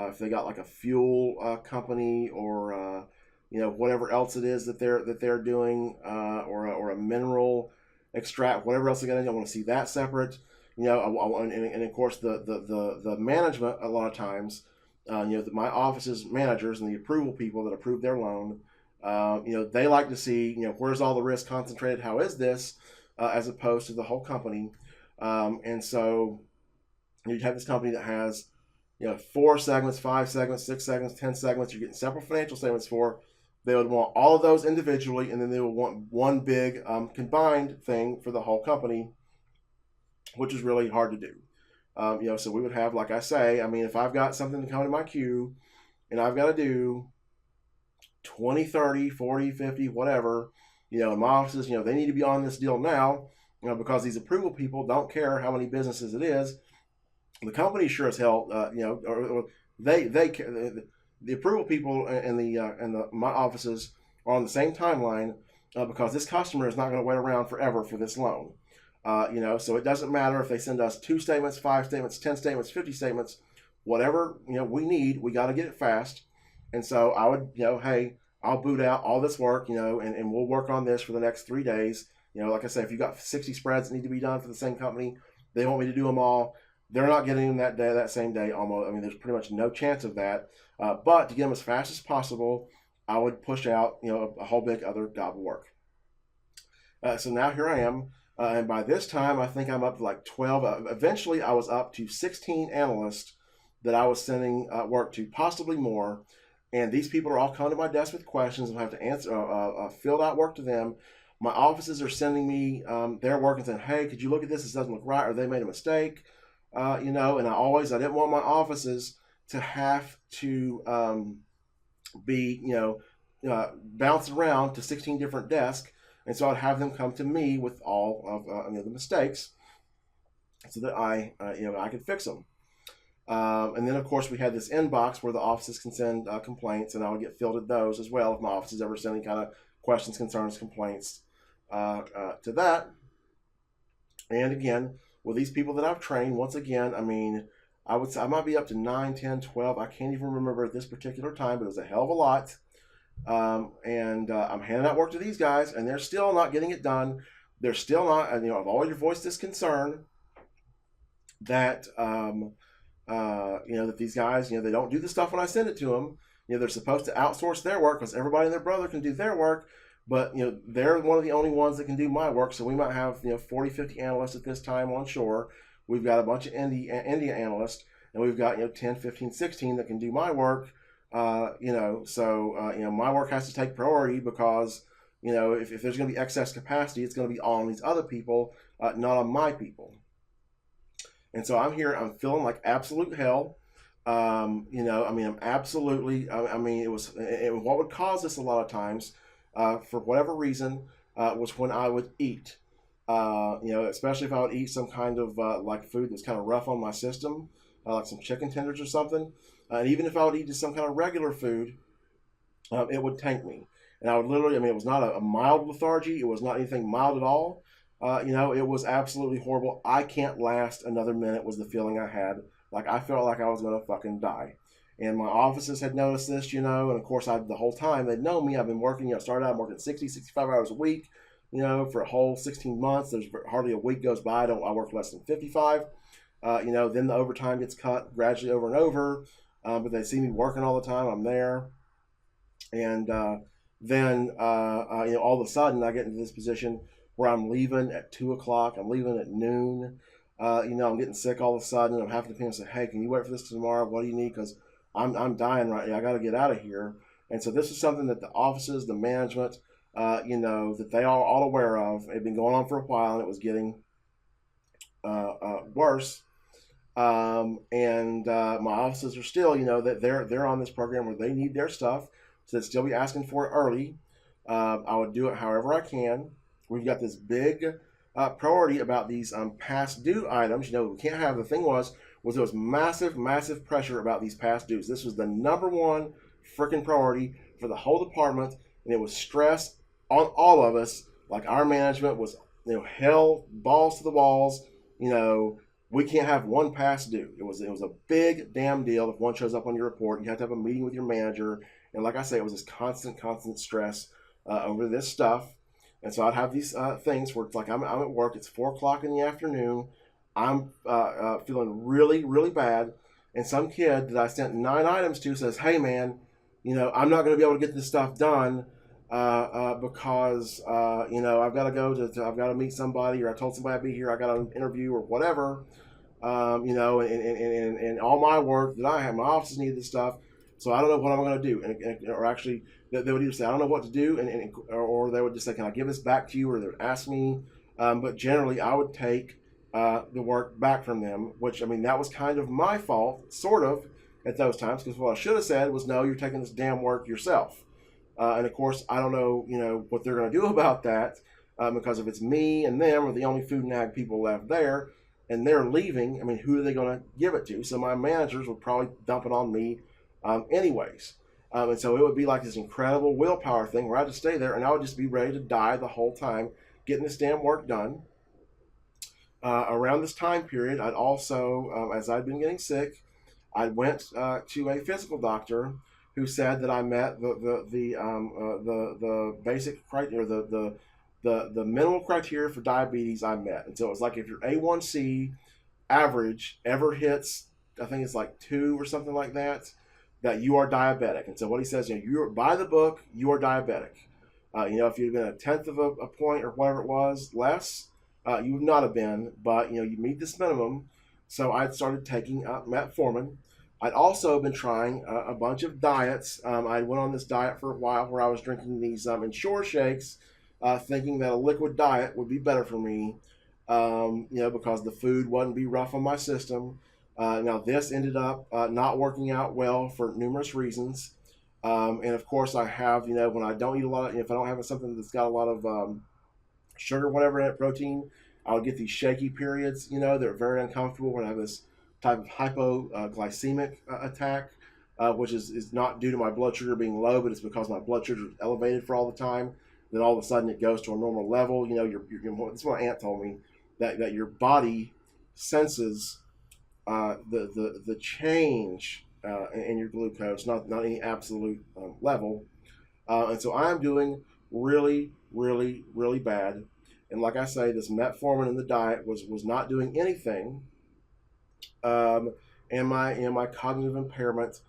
if they got like a fuel company, or whatever else it is that they're doing, or a mineral extract, whatever else they're going to do. I want to see that separate. And of course the management, a lot of times, my office's managers and the approval people that approve their loan, they like to see, where's all the risk concentrated? How is this, as opposed to the whole company? And so you'd have this company that has, 4 segments, 5 segments, 6 segments, 10 segments. You're getting separate financial statements for. They would want all of those individually, and then they would want one big combined thing for the whole company, which is really hard to do. So we would have, like I say, if I've got something to come to my queue, and I've got to do 20, 30, 40, 50, whatever, in my offices, they need to be on this deal now, because these approval people don't care how many businesses it is. The company sure as hell, the approval people and my offices are on the same timeline, because this customer is not going to wait around forever for this loan. So it doesn't matter if they send us 2 statements, 5 statements, 10 statements, 50 statements, whatever we need, we got to get it fast. And so I would, hey, I'll boot out all this work, and we'll work on this for the next 3 days. Like I say, if you've got 60 spreads that need to be done for the same company, they want me to do them all. They're not getting them that day, that same day almost. There's pretty much no chance of that. But to get them as fast as possible, I would push out, a whole big other gob of work. So now here I am. And by this time, I think I'm up to like 12. Eventually, I was up to 16 analysts that I was sending work to, possibly more. And these people are all coming to my desk with questions, and I have to answer, filled out work to them. My offices are sending me their work and saying, "Hey, could you look at this? This doesn't look right, or they made a mistake." And I didn't want my offices to have to be, bounced around to 16 different desks. And so I'd have them come to me with all of the mistakes, so that I could fix them. And then, of course, we had this inbox where the offices can send complaints, and I would get fielded those as well if my office is ever sending kind of questions, concerns, complaints to that. And again, with these people that I've trained, once again, I mean, I would say I might be up to 9, 10, 12. I can't even remember at this particular time, but it was a hell of a lot. And I'm handing out work to these guys, and they're still not getting it done. They're still not, I've always voiced this concern that, that these guys, they don't do the stuff when I send it to them. They're supposed to outsource their work because everybody and their brother can do their work, but, they're one of the only ones that can do my work. So we might have, 40, 50 analysts at this time on shore. We've got a bunch of India analysts, and we've got, 10, 15, 16 that can do my work. My work has to take priority because, if there's going to be excess capacity, it's going to be all on these other people, not on my people. And so I'm here, I'm feeling like absolute hell. I'm absolutely, what would cause this a lot of times, for whatever reason, was when I would eat, especially if I would eat some kind of, like food that's kind of rough on my system, like some chicken tenders or something. And even if I would eat just some kind of regular food, it would tank me. And I would literally, it was not a mild lethargy. It was not anything mild at all. It was absolutely horrible. I can't last another minute was the feeling I had. Like I felt like I was going to fucking die. And my offices had noticed this, and of course the whole time they'd known me. I've been working, started out working 60, 65 hours a week, for a whole 16 months. There's hardly a week goes by. I work less than 55. Then the overtime gets cut gradually over and over. But they see me working all the time. I'm there. And then all of a sudden I get into this position where I'm leaving at 2 o'clock. I'm leaving at noon. I'm getting sick all of a sudden. I'm having to ping and say, "Hey, can you wait for this tomorrow? What do you need? Because I'm dying right now. I got to get out of here." And so this is something that the offices, the management, that they are all aware of. It had been going on for a while, and it was getting worse. My offices are still, that they're on this program where they need their stuff, so they'd still be asking for it early. I would do it however I can. We've got this big priority about these past due items. We can't have. The thing was there was massive pressure about these past dues. This was the number one freaking priority for the whole department, and it was stress on all of us. Like our management was, hell balls to the walls. We can't have one past due. It was a big damn deal. If one shows up on your report, you have to have a meeting with your manager. And like I say, it was this constant stress over this stuff. And so I'd have these things where it's like I'm at work. It's 4 o'clock in the afternoon. I'm feeling really, really bad. And some kid that I sent 9 items to says, "Hey, man, I'm not going to be able to get this stuff done because I've got to go I've got to meet somebody, or I told somebody I'd be here. I got an interview or whatever." And all my work that I have, my offices need this stuff, so I don't know what I'm going to do. Or actually, they would either say, "I don't know what to do," or they would just say, "Can I give this back to you?" Or they would ask me. But generally, I would take the work back from them, which, that was kind of my fault, sort of, at those times, because what I should have said was, "No, you're taking this damn work yourself." And of course, I don't know, what they're going to do about that, because if it's me and them are the only food and ag people left there, and they're leaving, who are they going to give it to? So my managers would probably dump it on me anyways. And so it would be like this incredible willpower thing where I had to stay there, and I would just be ready to die the whole time getting this damn work done. Around this time period, I'd also, as I'd been getting sick, I went to a physical doctor who said that I met the basic criteria, the minimal criteria for diabetes I met. And so it was like if your A1C average ever hits, I think it's like 2 or something like that, that you are diabetic. And so what he says, you're by the book, you are diabetic. If you'd been a tenth of a point or whatever it was less, you would not have been. But you meet this minimum. So I'd started taking metformin. I'd also been trying a bunch of diets. I went on this diet for a while where I was drinking these Ensure shakes, thinking that a liquid diet would be better for me, because the food wouldn't be rough on my system. Now, this ended up not working out well for numerous reasons. And of course, I have, when I don't eat a lot, if I don't have something that's got a lot of sugar, whatever in it, protein, I would get these shaky periods, they're very uncomfortable when I have this type of hypoglycemic attack, which is not due to my blood sugar being low, but it's because my blood sugar is elevated for all the time. Then all of a sudden it goes to a normal level. This is what my aunt told me, that your body senses the change in your glucose, not any absolute level. And so I'm doing really, really, really bad. And like I say, this metformin in the diet was not doing anything. And my cognitive impairment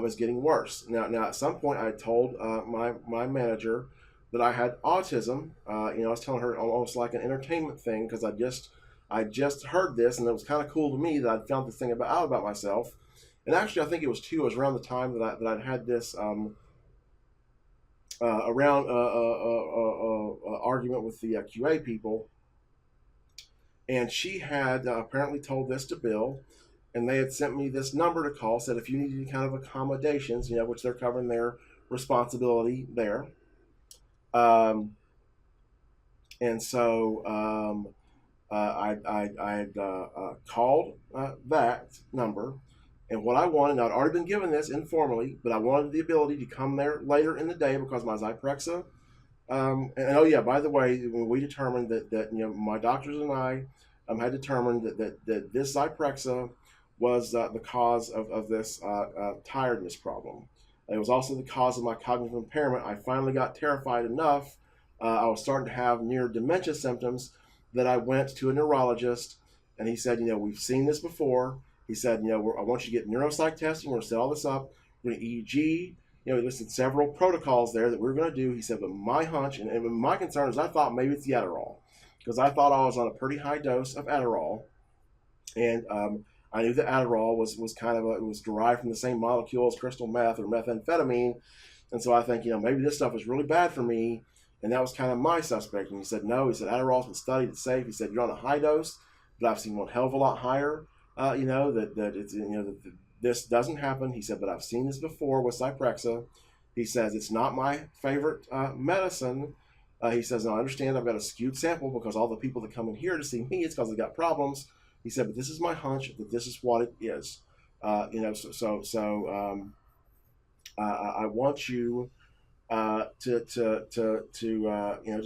is getting worse. Now at some point I told my manager that I had autism. I was telling her almost like an entertainment thing, because I just heard this, and it was kind of cool to me that I'd found this thing out about myself. And actually, I think it was around the time that I'd had this argument with the QA people, and she had apparently told this to Bill, and they had sent me this number to call, said if you need any kind of accommodations, which they're covering their responsibility there. And so I called that number, and what I wanted, I'd already been given this informally, but I wanted the ability to come there later in the day because my Zyprexa. And oh yeah, by the way, when we determined that my doctors and I had determined that this Zyprexa was the cause of this tiredness problem. It was also the cause of my cognitive impairment. I finally got terrified enough. I was starting to have near dementia symptoms that I went to a neurologist, and he said, we've seen this before. He said, I want you to get neuropsych testing. We're going to set all this up. We're going to EEG. He listed several protocols there that we were going to do. He said, but my hunch and my concern is I thought maybe it's the Adderall, because I thought I was on a pretty high dose of Adderall, and I knew that Adderall was kind of it was derived from the same molecule as crystal meth or methamphetamine, and so I think maybe this stuff is really bad for me, and that was kind of my suspect. And he said no. He said Adderall's been studied; it's safe. He said you're on a high dose, but I've seen one hell of a lot higher. That it's that this doesn't happen. He said, but I've seen this before with Zyprexa. He says it's not my favorite medicine. He says, I understand I've got a skewed sample because all the people that come in here to see me, it's because they've got problems. He said, but this is my hunch that this is what it is. I want you to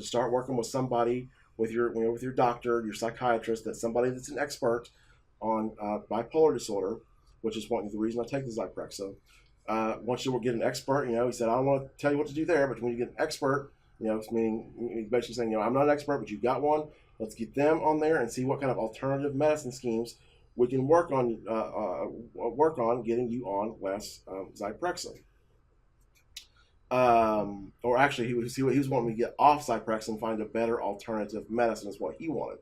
start working with somebody, with your doctor, your psychiatrist, that's somebody that's an expert on bipolar disorder, which is one of the reason I take the Zyprexa. Once you get an expert, he said, I don't want to tell you what to do there, but when you get an expert, it's meaning basically saying, I'm not an expert, but you've got one. Let's get them on there and see what kind of alternative medicine schemes we can work on getting you on less Zyprexa. Or actually, he was wanting me to get off Zyprexa and find a better alternative medicine is what he wanted.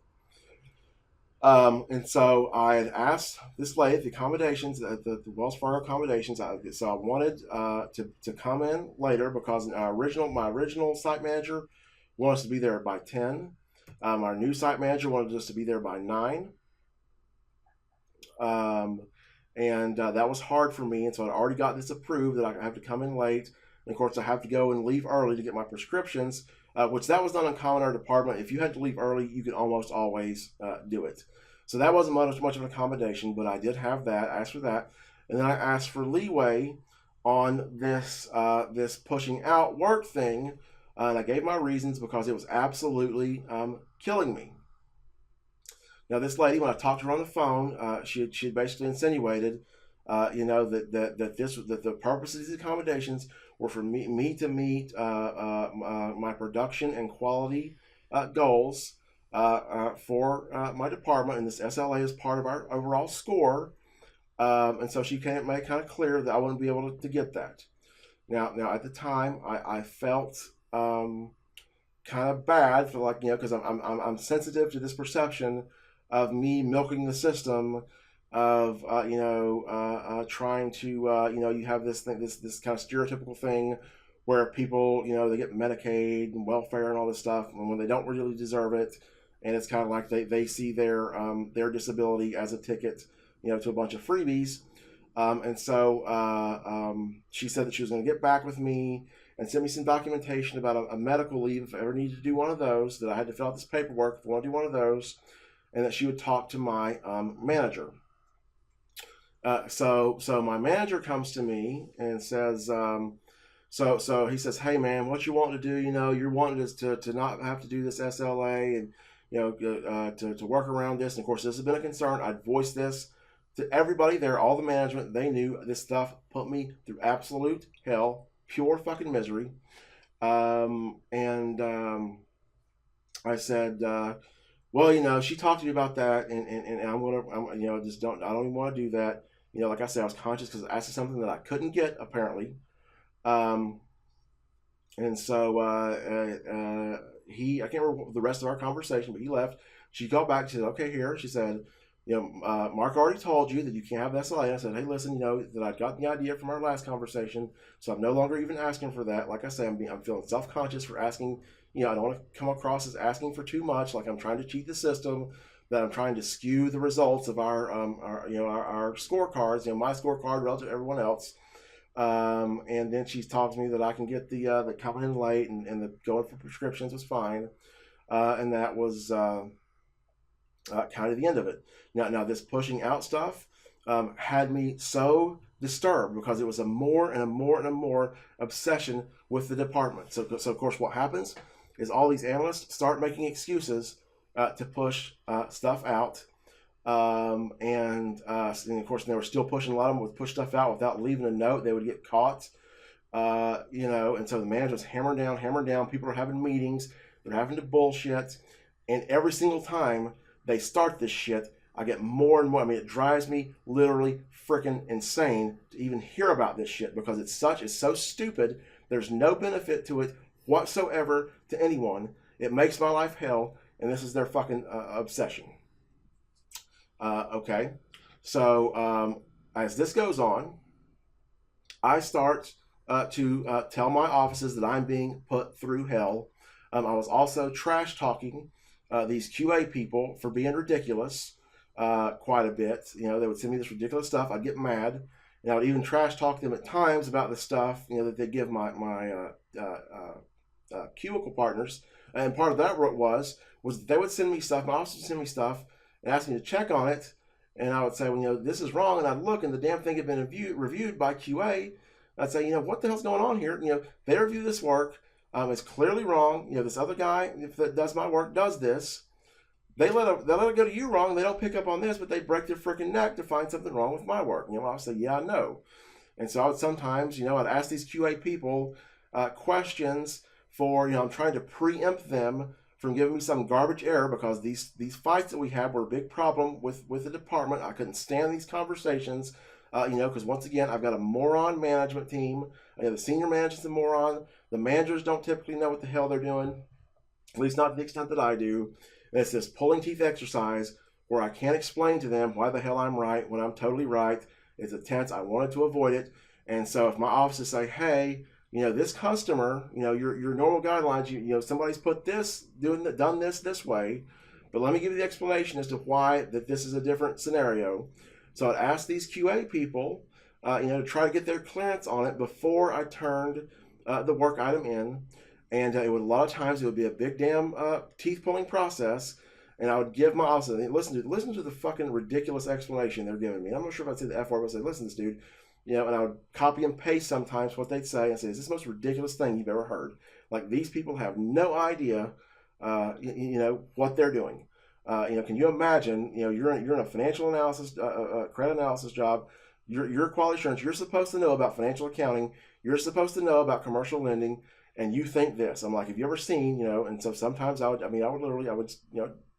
And so I had asked this lady at the accommodations, at the Wells Fargo accommodations. So I wanted to come in later because my original site manager wanted us to be there by 10. Our new site manager wanted us to be there by 9. And that was hard for me. And so I'd already got this approved that I have to come in late. And of course, I have to go and leave early to get my prescriptions, which that was not uncommon in our department. If you had to leave early, you could almost always do it. So that wasn't much of an accommodation, but I did have that. I asked for that. And then I asked for leeway on this pushing out work thing. And I gave my reasons because it was absolutely killing me. Now, this lady, when I talked to her on the phone, she had basically insinuated, that the purpose of these accommodations were for me to meet my production and quality goals for my department, and this SLA is part of our overall score. And so she made kind of clear that I wouldn't be able to get that. Now at the time, I felt kind of bad for, like, because I'm sensitive to this perception of me milking the system, of trying to you have this thing, this kind of stereotypical thing where people, they get Medicaid and welfare and all this stuff, and when they don't really deserve it, and it's kind of like they see their disability as a ticket, to a bunch of freebies. And so she said that she was going to get back with me and send me some documentation about a medical leave if I ever needed to do one of those, that I had to fill out this paperwork if I want to do one of those, and that she would talk to my manager. So my manager comes to me and says, so he says, hey man, what you want to do, you're wanting us to not have to do this SLA, and to work around this. And of course, this has been a concern. I'd voiced this to everybody there, all the management. They knew this stuff put me through absolute hell, pure fucking misery. I said, well, she talked to me about that, and I don't even want to do that. Like I said, I was conscious because I asked something that I couldn't get, apparently. And so I can't remember the rest of our conversation, but he left. She called back. She said, okay, here. She said, Mark already told you that you can't have SLA. I said, hey, listen, that I got the idea from our last conversation, so I'm no longer even asking for that. Like I said, I'm feeling self-conscious for asking. I don't want to come across as asking for too much, like I'm trying to cheat the system, that I'm trying to skew the results of our scorecards, my scorecard relative to everyone else. And then she's talked to me that I can get the coming in late and the going for prescriptions was fine. And that was kind of the end of it. Now this pushing out stuff had me so disturbed, because it was a more and a more obsession with the department. So of course what happens is all these analysts start making excuses to push stuff out. And of course they were still pushing, a lot of them would push stuff out without leaving a note. They would get caught, and so the manager's hammering down. People are having meetings, they're having to bullshit, and every single time they start this shit, I get more and more. I mean, it drives me literally freaking insane to even hear about this shit, because it's so stupid. There's no benefit to it whatsoever to anyone. It makes my life hell, and this is their fucking obsession. Okay, so as this goes on, I start to tell my offices that I'm being put through hell. I was also trash talking these QA people for being ridiculous quite a bit. They would send me this ridiculous stuff. I'd get mad, and I would even trash talk them at times about the stuff that they give my cubicle partners. And part of that was that they would send me stuff. My office would send me stuff and ask me to check on it, and I would say, well, this is wrong, and I'd look, and the damn thing had been reviewed by QA. I'd say, what the hell's going on here? They review this work. It's clearly wrong. This other guy that does my work does this. They let it go to you wrong. They don't pick up on this, but they break their freaking neck to find something wrong with my work. I'll say, yeah, I know. And so I would sometimes, I'd ask these QA people questions for, I'm trying to preempt them from giving me some garbage error, because these fights that we had were a big problem with the department. I couldn't stand these conversations, because once again, I've got a moron management team. The senior manager's a moron. The managers don't typically know what the hell they're doing, at least not to the extent that I do. And it's this pulling teeth exercise where I can't explain to them why the hell I'm right when I'm totally right. It's intense. I wanted to avoid it. And so if my offices say, hey, this customer, your normal guidelines, somebody's put done this way, but let me give you the explanation as to why that this is a different scenario. So I'd ask these QA people, to try to get their clearance on it before I turned the work item in. And a lot of times it would be a big damn teeth pulling process. And I would give my officer, listen to the fucking ridiculous explanation they're giving me. I'm not sure if I'd say the F word, but I'd say, listen to this dude. And I would copy and paste sometimes what they'd say and say, is this the most ridiculous thing you've ever heard? Like, these people have no idea, what they're doing. Can you imagine, you're in a financial analysis, credit analysis job. You're quality assurance. You're supposed to know about financial accounting. You're supposed to know about commercial lending. And you think this. I'm like, have you ever seen, and so sometimes I would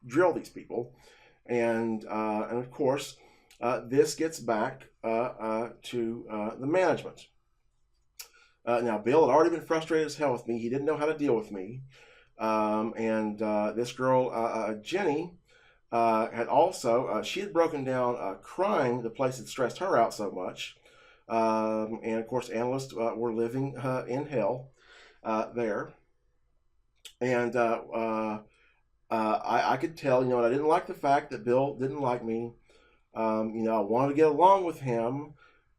drill these people. And of course, this gets back to the management. Now, Bill had already been frustrated as hell with me. He didn't know how to deal with me. And this girl, Jenny, had also, she had broken down crying, the place that stressed her out so much. And of course, analysts were living in hell there. And I could tell, and I didn't like the fact that Bill didn't like me. I wanted to get along with him.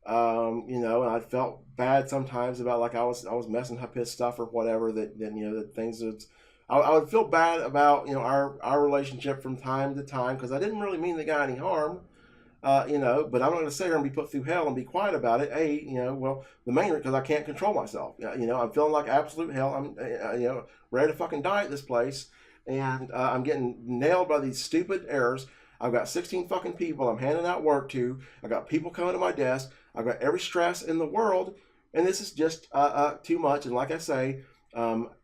And I felt bad sometimes about like I was messing up his stuff or whatever, that the things that I would feel bad about, our relationship from time to time, because I didn't really mean the guy any harm. But I'm not going to sit here and be put through hell and be quiet about it. Well, the main, because I can't control myself. I'm feeling like absolute hell. I'm, ready to fucking die at this place, and I'm getting nailed by these stupid errors. I've got 16 fucking people I'm handing out work to. I got people coming to my desk. I've got every stress in the world, and this is just too much. And like I say,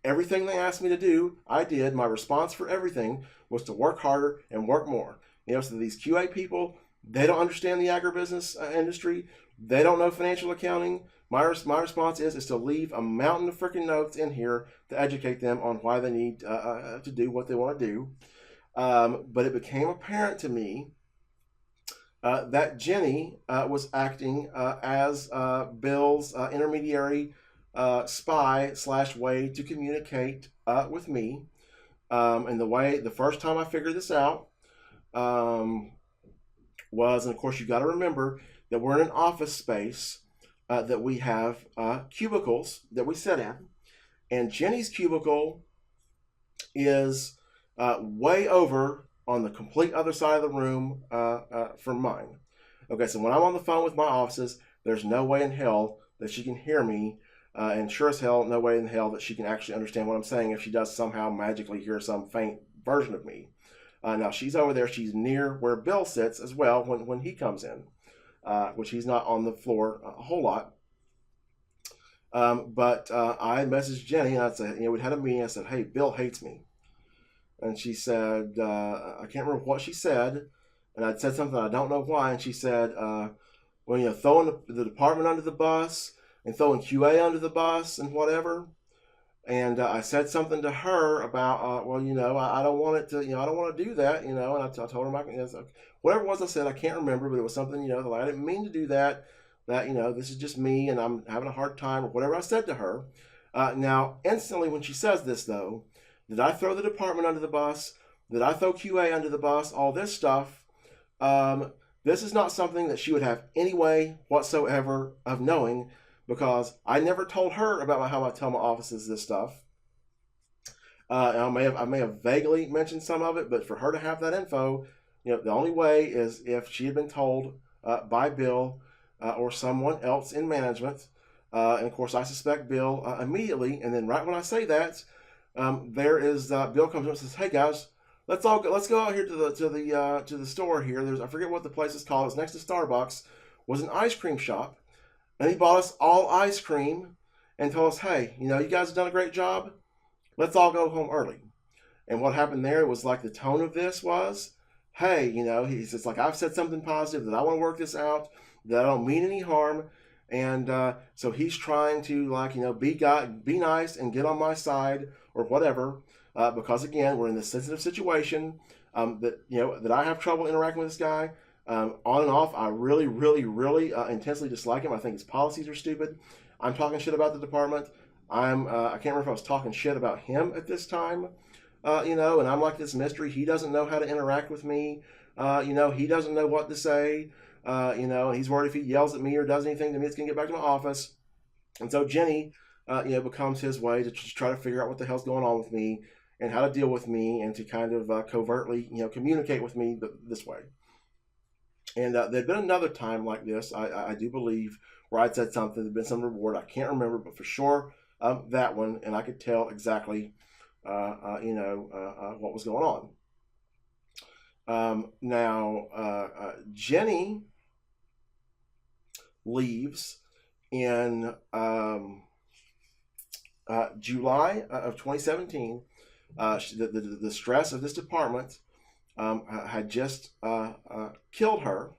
everything they asked me to do, I did. My response for everything was to work harder and work more. So these QA people, they don't understand the agribusiness industry. They don't know financial accounting. My response is to leave a mountain of freaking notes in here to educate them on why they need to do what they want to do. But it became apparent to me that Jenny was acting as Bill's intermediary spy / way to communicate with me. And the first time I figured this out was, and of course you got to remember that we're in an office space that we have cubicles that we sit in, and Jenny's cubicle is way over on the complete other side of the room from mine. Okay, so when I'm on the phone with my offices, there's no way in hell that she can hear me, and sure as hell, no way in hell that she can actually understand what I'm saying if she does somehow magically hear some faint version of me. Now she's over there, she's near where Bill sits as well when he comes in, which he's not on the floor a whole lot. But I messaged Jenny, and I said, we'd had a meeting. I said, hey, Bill hates me. And she said, I can't remember what she said, and I'd said something, I don't know why, and she said, throwing the department under the bus and throwing QA under the bus and whatever. And I said something to her about, I don't want it to, I don't want to do that, and I told her, whatever it was I said, I can't remember, but it was something, I didn't mean to do that, this is just me, and I'm having a hard time, or whatever I said to her. Now, instantly when she says this, though, did I throw the department under the bus? Did I throw QA under the bus? All this stuff. This is not something that she would have any way whatsoever of knowing, because I never told her about how I tell my offices this stuff. I may have vaguely mentioned some of it, but for her to have that info, the only way is if she had been told by Bill or someone else in management. And of course, I suspect Bill immediately. And then right when I say that, there is Bill comes up and says, "Hey guys, let's go out here to the store here. I forget what the place is called. It's next to Starbucks. Was an ice cream shop, and he bought us all ice cream and told us, hey, you guys have done a great job. Let's all go home early." And what happened there was like the tone of this was, hey, he's just like, I've said something positive, that I want to work this out, that I don't mean any harm. And so he's trying to be nice and get on my side or whatever, because again, we're in this sensitive situation that I have trouble interacting with this guy. On and off, I really, really, really intensely dislike him. I think his policies are stupid. I'm talking shit about the department. I can't remember if I was talking shit about him at this time, and I'm like this mystery. He doesn't know how to interact with me. He doesn't know what to say. And he's worried if he yells at me or does anything to me, it's going to get back to my office. And so Jenny, becomes his way to just try to figure out what the hell's going on with me and how to deal with me, and to kind of covertly, communicate with me this way. And there'd been another time like this, I do believe, where I'd said something, there'd been some reward. I can't remember, but for sure, that one, and I could tell exactly, what was going on. Now, Jenny leaves in July of 2017. The stress of this department had just killed her,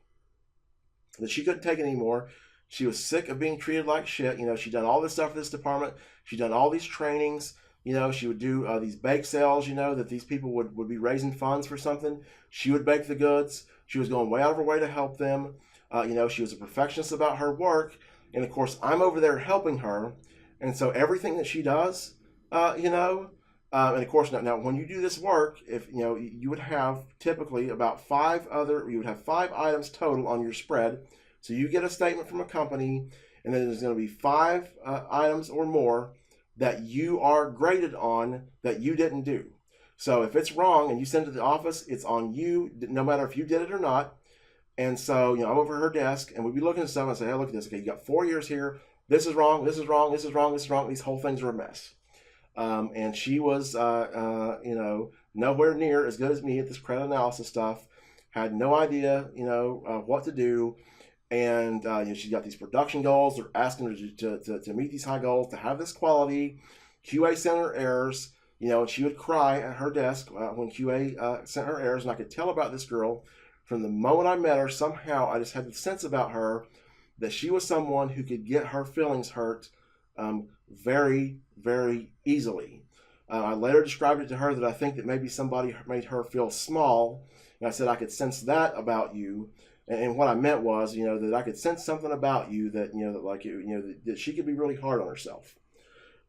that she couldn't take it anymore. She was sick of being treated like shit. You know, she'd done all this stuff for this department. She'd done all these trainings. You know, she would do these bake sales, you know, that these people would be raising funds for something. She would bake the goods. She was going way out of her way to help them. You know, she was a perfectionist about her work. And of course, I'm over there helping her. And so everything that she does, you know, and of course, now when you do this work, if you know, you would have typically about you would have 5 items total on your spread. So you get a statement from a company, and then there's going to be 5 items or more that you are graded on that you didn't do. So if it's wrong and you send it to the office, it's on you, no matter if you did it or not. And so, you know, I'm over her desk, and we'd be looking at stuff and say, hey, look at this. Okay, you got 4 years here. This is wrong. This is wrong. This is wrong. This is wrong. These whole things are a mess. And she was, you know, nowhere near as good as me at this credit analysis stuff. Had no idea, you know, what to do. And you know, she's got these production goals. They're asking her to meet these high goals, to have this quality. QA sent her errors, you know, and she would cry at her desk when QA sent her errors. And I could tell about this girl from the moment I met her. Somehow I just had the sense about her that she was someone who could get her feelings hurt very, very easily. I later described it to her that I think that maybe somebody made her feel small. And I said, I could sense that about you. And what I meant was, you know, that I could sense something about you that, you know, that like, you know, that she could be really hard on herself.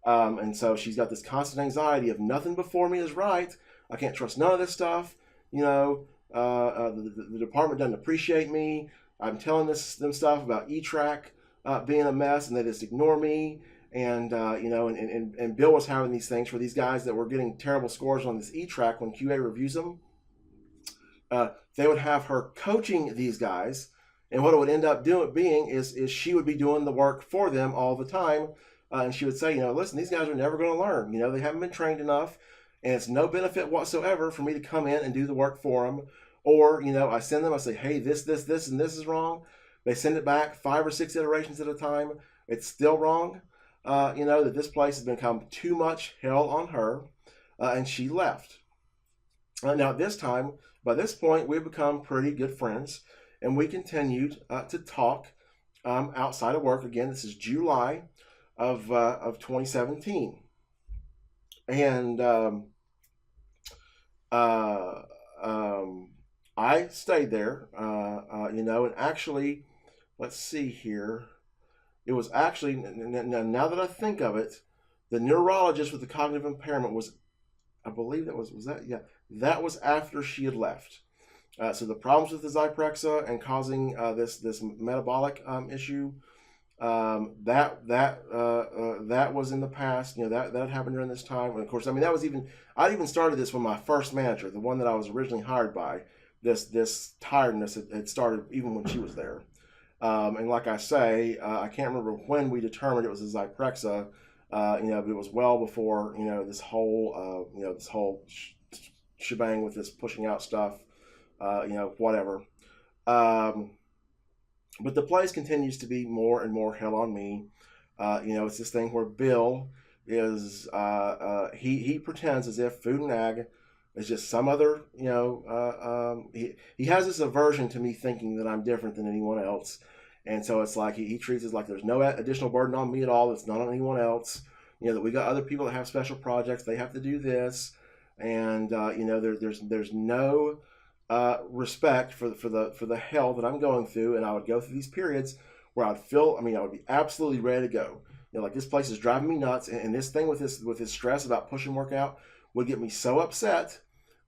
And so she's got this constant anxiety of nothing before me is right. I can't trust none of this stuff. You know, the department doesn't appreciate me. I'm telling them stuff about E-Track being a mess, and they just ignore me. And, you know, and Bill was having these things for these guys that were getting terrible scores on this E-Track when QA reviews them. They would have her coaching these guys, and what it would end up being is she would be doing the work for them all the time, and she would say, you know, listen, these guys are never going to learn. You know, they haven't been trained enough, and it's no benefit whatsoever for me to come in and do the work for them. Or, you know, I send them, I say, hey, this, and this is wrong. They send it back 5 or 6 iterations at a time. It's still wrong. You know, that this place has become too much hell on her, and she left. Now, this time, by this point, we've become pretty good friends, and we continued to talk outside of work. Again, this is July of 2017, and I stayed there, you know, and actually, let's see here. It was actually, now that I think of it, the neurologist with the cognitive impairment was, I believe that was that? Yeah, that was after she had left. So the problems with the Zyprexa and causing this metabolic issue, that was in the past. You know, that happened during this time. And of course, I mean, I even started this when my first manager, the one that I was originally hired by, this tiredness had started even when she was there. And like I say, I can't remember when we determined it was a Zyprexa. You know, but it was well before, you know, this whole shebang with this pushing out stuff, you know, whatever. But the place continues to be more and more hell on me. You know, it's this thing where Bill is, he pretends as if Food and Ag is just some other, you know, he has this aversion to me thinking that I'm different than anyone else. And so it's like he treats it like there's no additional burden on me at all. It's not on anyone else. You know, that we got other people that have special projects. They have to do this. And, you know, there's no respect for the hell that I'm going through. And I would go through these periods where I would be absolutely ready to go. You know, like this place is driving me nuts. And this thing with this stress about pushing work out would get me so upset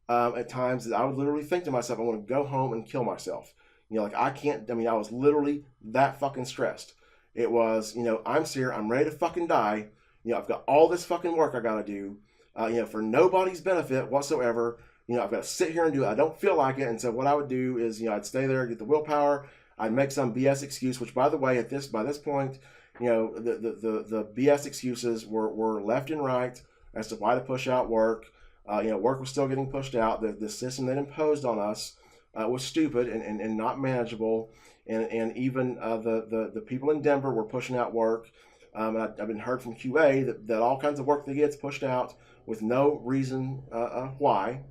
at times that I would literally think to myself, I want to go home and kill myself. You know, like I was literally that fucking stressed. It was, you know, I'm here, I'm ready to fucking die. You know, I've got all this fucking work I got to do, you know, for nobody's benefit whatsoever. You know, I've got to sit here and do it. I don't feel like it. And so what I would do is, you know, I'd stay there, get the willpower. I'd make some BS excuse, which by the way, by this point, you know, the BS excuses were left and right as to why to push out work. You know, work was still getting pushed out. The system that imposed on us was stupid and not manageable, and even the people in Denver were pushing out work. And I've been heard from QA that all kinds of work that gets pushed out with no reason why.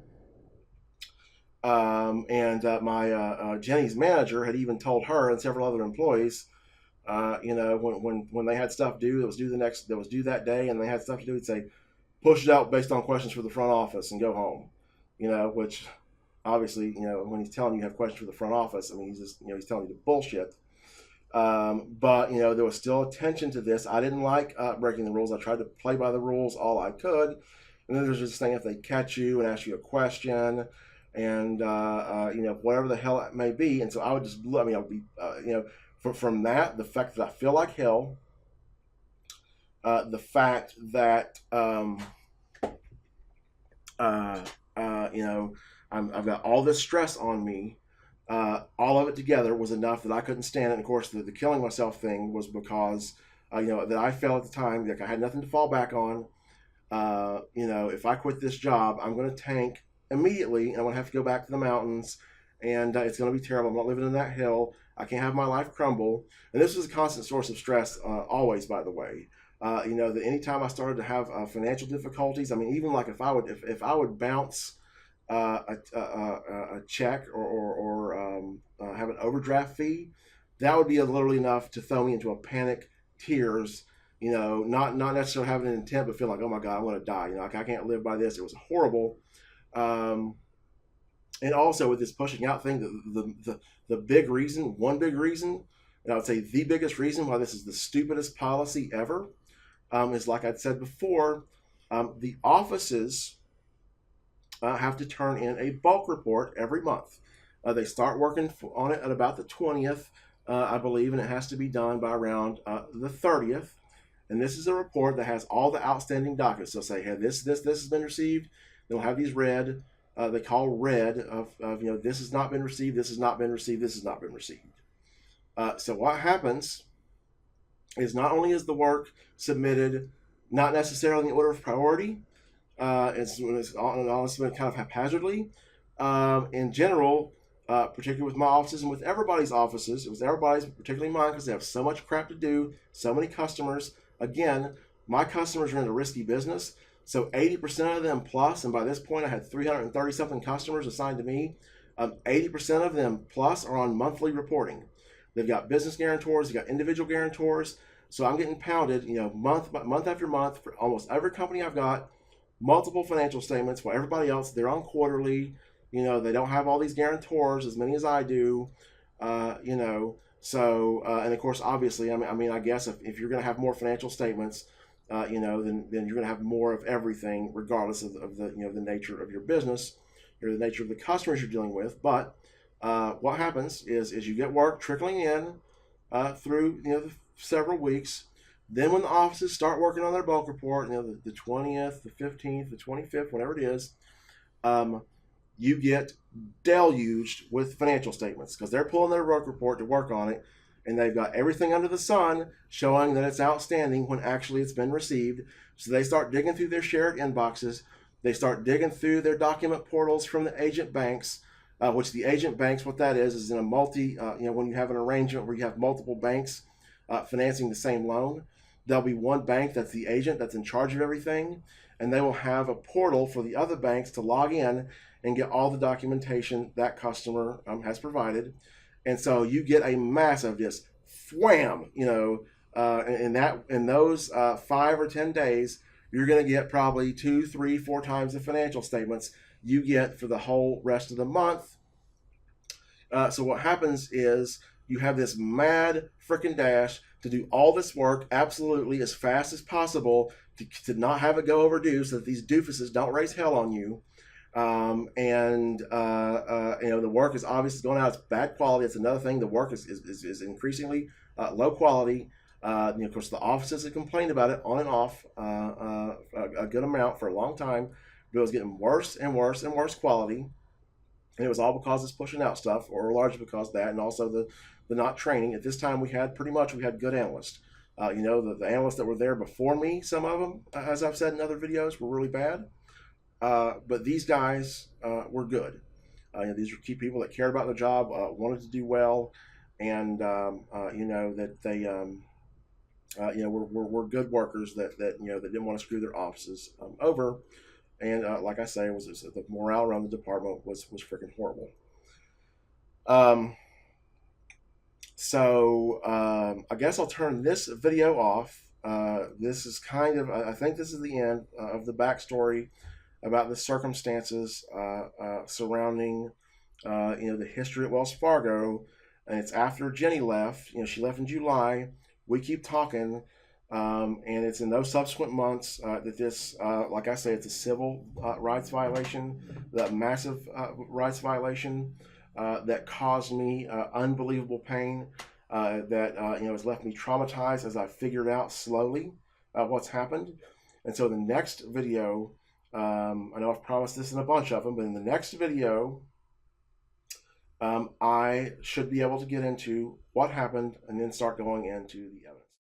And my Jenny's manager had even told her and several other employees, when they had stuff due that was due that day, and they had stuff to do, he'd say, push it out based on questions for the front office and go home. Which obviously, when he's telling you have questions for the front office, I mean, he's just, he's telling you the bullshit. But there was still attention to this. I didn't like breaking the rules. I tried to play by the rules all I could. And then there's this thing, if they catch you and ask you a question, and whatever the hell it may be. And so I would just, I would be, from that, the fact that I feel like hell, the fact that I've got all this stress on me. All of it together was enough that I couldn't stand it. And of course, the killing myself thing was because that I felt at the time like I had nothing to fall back on. If I quit this job, I'm going to tank immediately, and I'm going to have to go back to the mountains, and it's going to be terrible. I'm not living in that hill. I can't have my life crumble. And this was a constant source of stress, always, by the way. That anytime I started to have financial difficulties, I mean, even like if I would bounce a check or have an overdraft fee, that would be literally enough to throw me into a panic, tears. Not necessarily having an intent, but feeling like, oh my God, I'm going to die. I can't live by this. It was horrible. And also with this pushing out thing, the big reason, one big reason, and I would say the biggest reason why this is the stupidest policy ever, is like I'd said before, the offices have to turn in a bulk report every month. They start working on it at about the 20th, I believe, and it has to be done by around the 30th. And this is a report that has all the outstanding dockets. So say, hey, this has been received. They'll have these red. They call red of this has not been received, this has not been received, this has not been received. So what happens is not only is the work submitted not necessarily in order of priority, it's honestly kind of haphazardly. In general, particularly with my offices and with everybody's offices, it was everybody's, particularly mine, because they have so much crap to do, so many customers. Again, my customers are in a risky business, so 80% of them plus, and by this point I had 330 something customers assigned to me, 80% of them plus are on monthly reporting. They've got business guarantors, they've got individual guarantors, so I'm getting pounded, month after month for almost every company I've got, multiple financial statements. While everybody else, they're on quarterly. They don't have all these guarantors, as many as I do. So and of course, obviously, I guess if you're going to have more financial statements, then you're going to have more of everything, regardless of the the nature of your business or the nature of the customers you're dealing with. But what happens is you get work trickling in through the several weeks. Then when the offices start working on their bulk report, the 20th, the 15th, the 25th, whatever it is, you get deluged with financial statements because they're pulling their bulk report to work on it, and they've got everything under the sun showing that it's outstanding when actually it's been received. So they start digging through their shared inboxes. They start digging through their document portals from the agent banks, which the agent banks, what that is in a multi, when you have an arrangement where you have multiple banks financing the same loan, there'll be one bank that's the agent that's in charge of everything, and they will have a portal for the other banks to log in and get all the documentation that customer has provided. And so you get a massive just wham, in those 5 or 10 days, you're going to get probably 2, 3, 4 times the financial statements you get for the whole rest of the month. So what happens is you have this mad freaking dash to do all this work absolutely as fast as possible to not have it go overdue so that these doofuses don't raise hell on you. The work is obviously going out. It's bad quality. It's another thing. The work is increasingly low quality. Of course, the offices have complained about it on and off a good amount for a long time, but it was getting worse and worse and worse quality. And it was all because it's pushing out stuff, or largely because of that, and also the not training. At this time, we had good analysts. The analysts that were there before me, some of them, as I've said in other videos, were really bad. But these guys were good. These were key people that cared about their job, wanted to do well, and that they were good workers that didn't want to screw their offices over. and like I say, the morale around the department was freaking horrible. I guess I'll turn this video off. This is kind of, I think this is the end of the backstory about the circumstances surrounding, the history at Wells Fargo. And it's after Jenny left. She left in July. We keep talking, and it's in those subsequent months that this, like I say, it's a civil rights violation, that massive rights violation that caused me unbelievable pain. That has left me traumatized as I figured out slowly what's happened. And so the next video, I know I've promised this in a bunch of them, but in the next video, I should be able to get into what happened and then start going into the evidence.